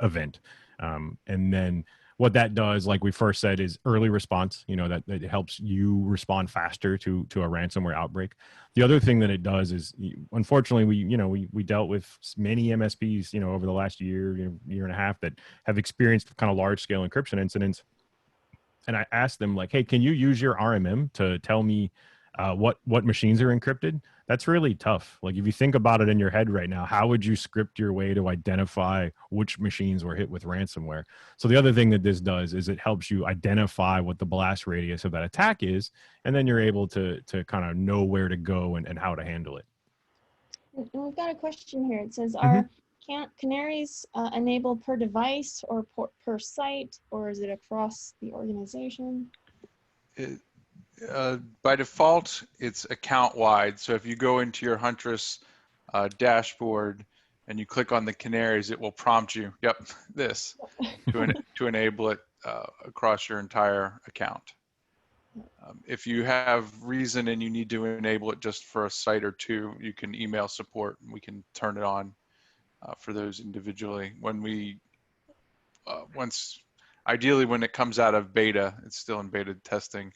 event. And then what that does, like we first said, is early response. That it helps you respond faster to a ransomware outbreak. The other thing that it does is, unfortunately, we dealt with many MSPs, over the last year and a half that have experienced kind of large scale encryption incidents. And I asked them, like, hey, can you use your RMM to tell me what machines are encrypted? That's really tough. Like, if you think about it in your head right now, how would you script your way to identify which machines were hit with ransomware? So the other thing that this does is it helps you identify what the blast radius of that attack is, and then you're able to kind of know where to go and how to handle it. And we've got a question here. It says, are Canaries enabled per device or per site, or is it across the organization? By default, it's account-wide. So if you go into your Huntress dashboard and you click on the Canaries, it will prompt you, this, to enable it across your entire account. If you have reason and you need to enable it just for a site or two, you can email support and we can turn it on for those individually. Ideally when it comes out of beta, it's still in beta testing,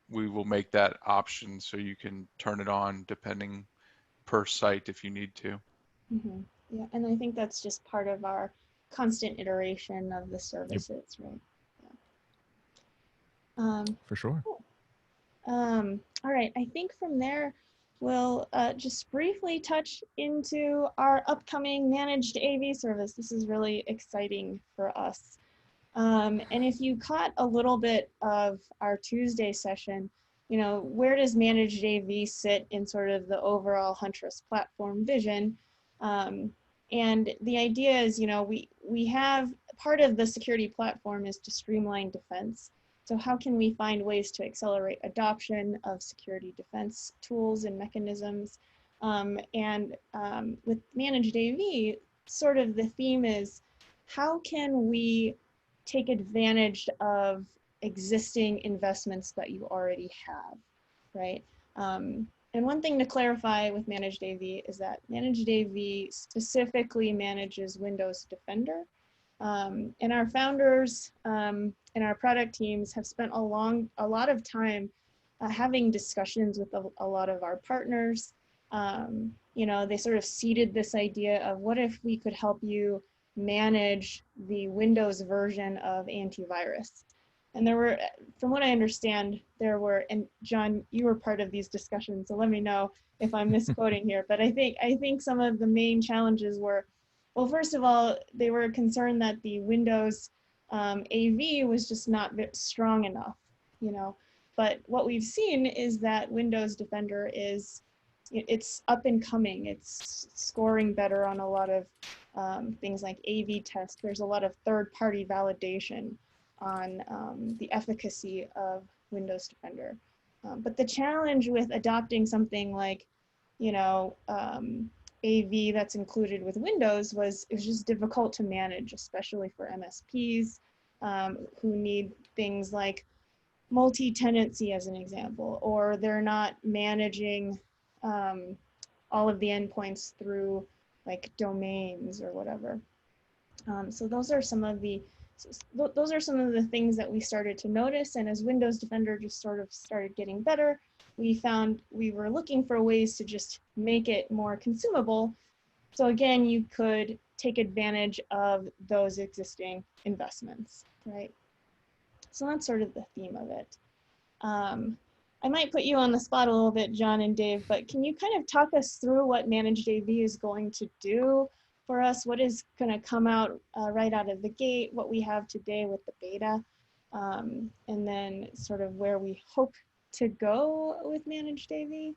we will make that option so you can turn it on depending per site if you need to. Yeah, and I think that's just part of our constant iteration of the services, right? For sure. Cool. All right, I think from there, we'll just briefly touch into our upcoming managed AV service. This is really exciting for us. And if you caught a little bit of our Tuesday session, you know, where does managed AV sit in sort of the overall Huntress platform vision? And the idea is, you know, we have part of the security platform is to streamline defense. So how can we find ways to accelerate adoption of security defense tools and mechanisms? With managed AV, sort of the theme is how can we take advantage of existing investments that you already have, right? And one thing to clarify with managed AV is that managed AV specifically manages Windows Defender. And our founders and our product teams have spent a lot of time having discussions with a lot of our partners. You know, they sort of seeded this idea of what if we could help you manage the Windows version of antivirus. And there were, from what I understand, there were, and John, you were part of these discussions, so let me know if I'm misquoting here, but I think some of the main challenges were, well, first of all, they were concerned that the Windows AV was just not strong enough, you know. But what we've seen is that Windows Defender it's up and coming. It's scoring better on a lot of things like AV test. There's a lot of third-party validation on the efficacy of Windows Defender. But the challenge with adopting something like, you know, AV that's included with Windows it was just difficult to manage, especially for MSPs who need things like multi-tenancy as an example, or they're not managing all of the endpoints through like domains or whatever. So those are some of the things that we started to notice. And as Windows Defender just sort of started getting better, we found we were looking for ways to just make it more consumable. So again, you could take advantage of those existing investments, right? So that's sort of the theme of it. I might put you on the spot a little bit, John and Dave, but can you kind of talk us through what managed AV is going to do for us? What is going to come out right out of the gate, what we have today with the beta, and then sort of where we hope to go with managed AV?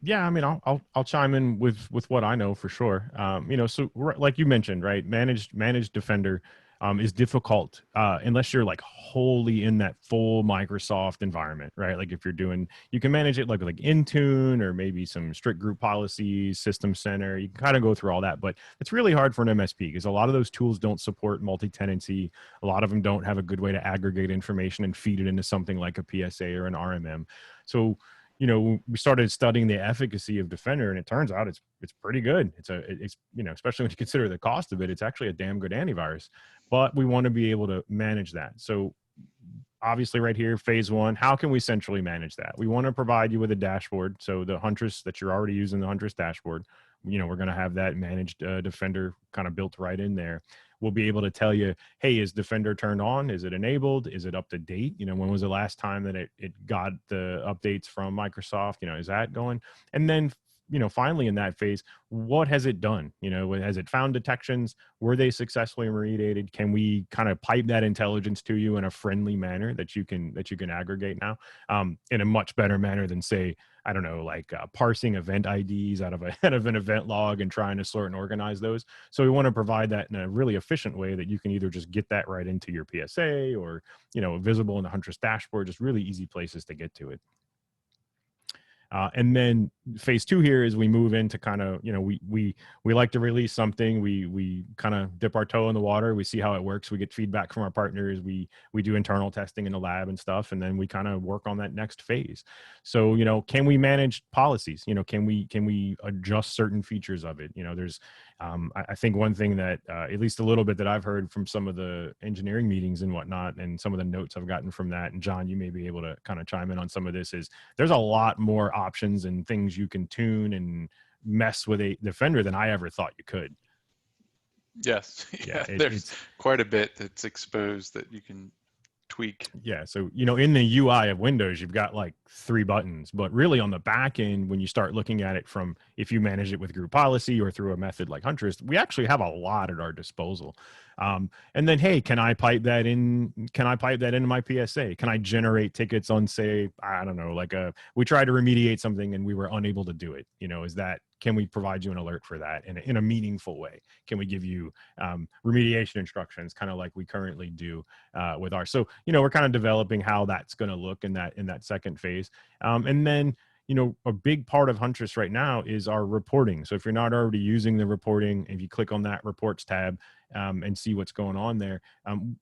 Yeah, I mean, I'll chime in with what I know for sure. You know, so like you mentioned, right, managed Defender is difficult unless you're like wholly in that full Microsoft environment, right? Like if you're doing, you can manage it like Intune or maybe some strict group policies, System Center. You can kind of go through all that, but it's really hard for an MSP because a lot of those tools don't support multi-tenancy. A lot of them don't have a good way to aggregate information and feed it into something like a PSA or an RMM. So, you know, we started studying the efficacy of Defender, and it turns out it's pretty good. It's you know, especially when you consider the cost of it, it's actually a damn good antivirus. But we want to be able to manage that. So obviously right here, phase one, how can we centrally manage that? We want to provide you with a dashboard. So the Huntress that you're already using, the Huntress Dashboard, you know, we're going to have that managed Defender kind of built right in there. We'll be able to tell you, hey, is Defender turned on? Is it enabled? Is it up to date? You know, when was the last time that it got the updates from Microsoft? You know, is that going? And then, you know, finally in that phase, what has it done? You know, has it found detections? Were they successfully remediated? Can we kind of pipe that intelligence to you in a friendly manner that you can aggregate now in a much better manner than, say, I don't know, like parsing event IDs out of an event log and trying to sort and organize those. So we want to provide that in a really efficient way that you can either just get that right into your PSA or, you know, visible in the Huntress Dashboard, just really easy places to get to it. And then phase two here is we move into kind of, you know, we like to release something. We kind of dip our toe in the water. We see how it works. We get feedback from our partners. We do internal testing in the lab and stuff. And then we kind of work on that next phase. So, you know, can we manage policies? You know, can we adjust certain features of it? You know, there's, I think one thing that, at least a little bit that I've heard from some of the engineering meetings and whatnot, and some of the notes I've gotten from that, and John, you may be able to kind of chime in on some of this, is there's a lot more options and things you can tune and mess with a Defender than I ever thought you could. Yes. Yeah, there's quite a bit that's exposed that you can tweak. Yeah. So, in the UI of Windows, you've got like 3 buttons, but really on the back end, when you start looking at it from, if you manage it with group policy or through a method like Huntress, we actually have a lot at our disposal. And then, hey, can I pipe that in? Can I pipe that into my PSA? Can I generate tickets on, say, I don't know, like we tried to remediate something and we were unable to do it. Can we provide you an alert for that in a meaningful way? Can we give you remediation instructions, kind of like we currently do with ours? So, we're kind of developing how that's going to look in that second phase. And then, a big part of Huntress right now is our reporting. So if you're not already using the reporting, if you click on that reports tab and see what's going on there,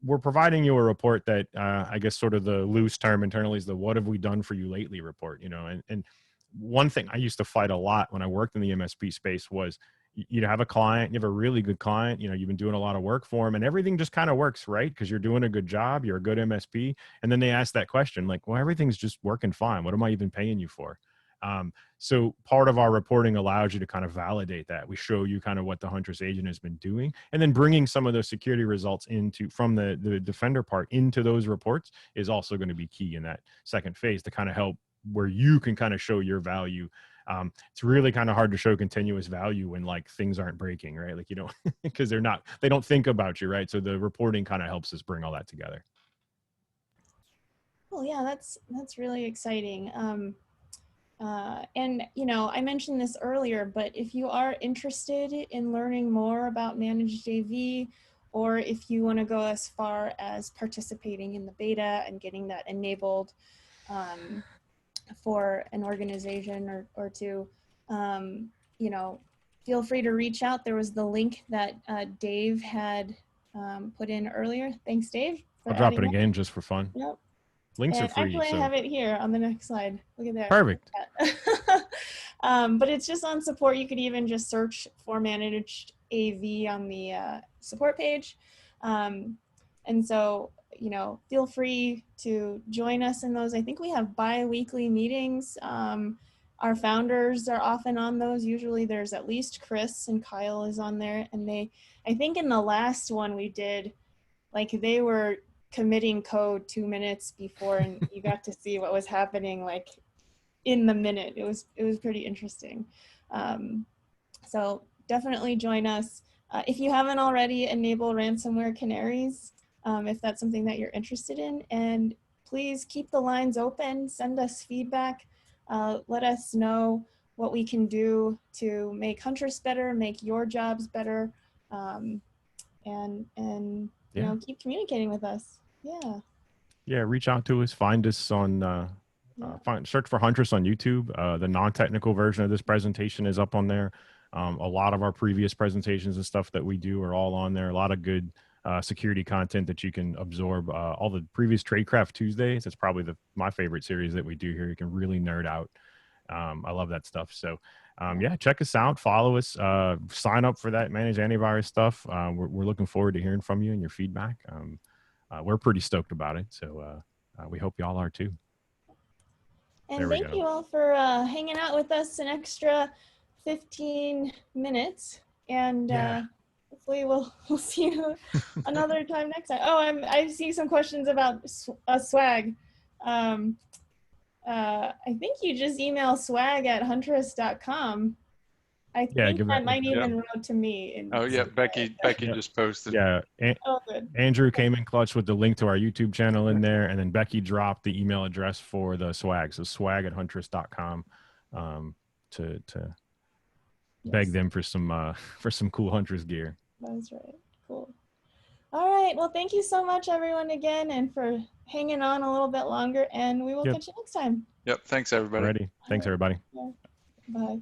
we're providing you a report that I guess sort of the loose term internally is the "what have we done for you lately" report. And one thing I used to fight a lot when I worked in the MSP space was you have a client, you have a really good client, you've been doing a lot of work for them and everything just kind of works, right? Because you're doing a good job, you're a good MSP. And then they ask that question like, well, everything's just working fine. What am I even paying you for? So part of our reporting allows you to kind of validate that. We show you kind of what the Huntress agent has been doing, and then bringing some of those security results from the defender part into those reports is also going to be key in that second phase to kind of help where you can kind of show your value. It's really kind of hard to show continuous value when like things aren't breaking, right? Like, because they don't think about you, right? So the reporting kind of helps us bring all that together. Well, yeah, that's really exciting. And, I mentioned this earlier, but if you are interested in learning more about managed AV, or if you want to go as far as participating in the beta and getting that enabled for an organization or two, feel free to reach out. There was the link that Dave had put in earlier. Thanks, Dave. I'll drop it again just for fun. Yep. Links are free. Actually, so. I have it here on the next slide. Look at that. Perfect. But it's just on support. You could even just search for managed AV on the support page. And so, feel free to join us in those. I think we have bi-weekly meetings. Our founders are often on those. Usually there's at least Chris and Kyle is on there. And I think in the last one we did, like they were committing code 2 minutes before and you got to see what was happening like in the minute. It was pretty interesting. So definitely join us. If you haven't already, enable Ransomware Canaries if that's something that you're interested in. And please keep the lines open, send us feedback, let us know what we can do to make Huntress better, make your jobs better, and keep communicating with us. Yeah, reach out to us, find us on search for Huntress on YouTube. The non-technical version of this presentation is up on there. A lot of our previous presentations and stuff that we do are all on there. A lot of good security content that you can absorb. All the previous Tradecraft Tuesdays, it's probably my favorite series that we do here. You can really nerd out. I love that stuff. So check us out, follow us, sign up for that managed antivirus stuff. We're looking forward to hearing from you and your feedback. We're pretty stoked about it. So we hope y'all are too. And thank you all for hanging out with us an extra 15 minutes. And hopefully we'll see you another time next time. Oh, I see some questions about swag. I think you just email swag@huntress.com. I think that might even route to me. Becky just posted. Yeah, good. Andrew came in clutch with the link to our YouTube channel in there, and then Becky dropped the email address for the swag. So swag@huntress.com to beg them for some cool Huntress gear. That's right. Cool. All right. Well, thank you so much, everyone, again, and for hanging on a little bit longer. And we will catch you next time. Yep. Thanks, everybody. Thanks, everybody. Yeah. Bye.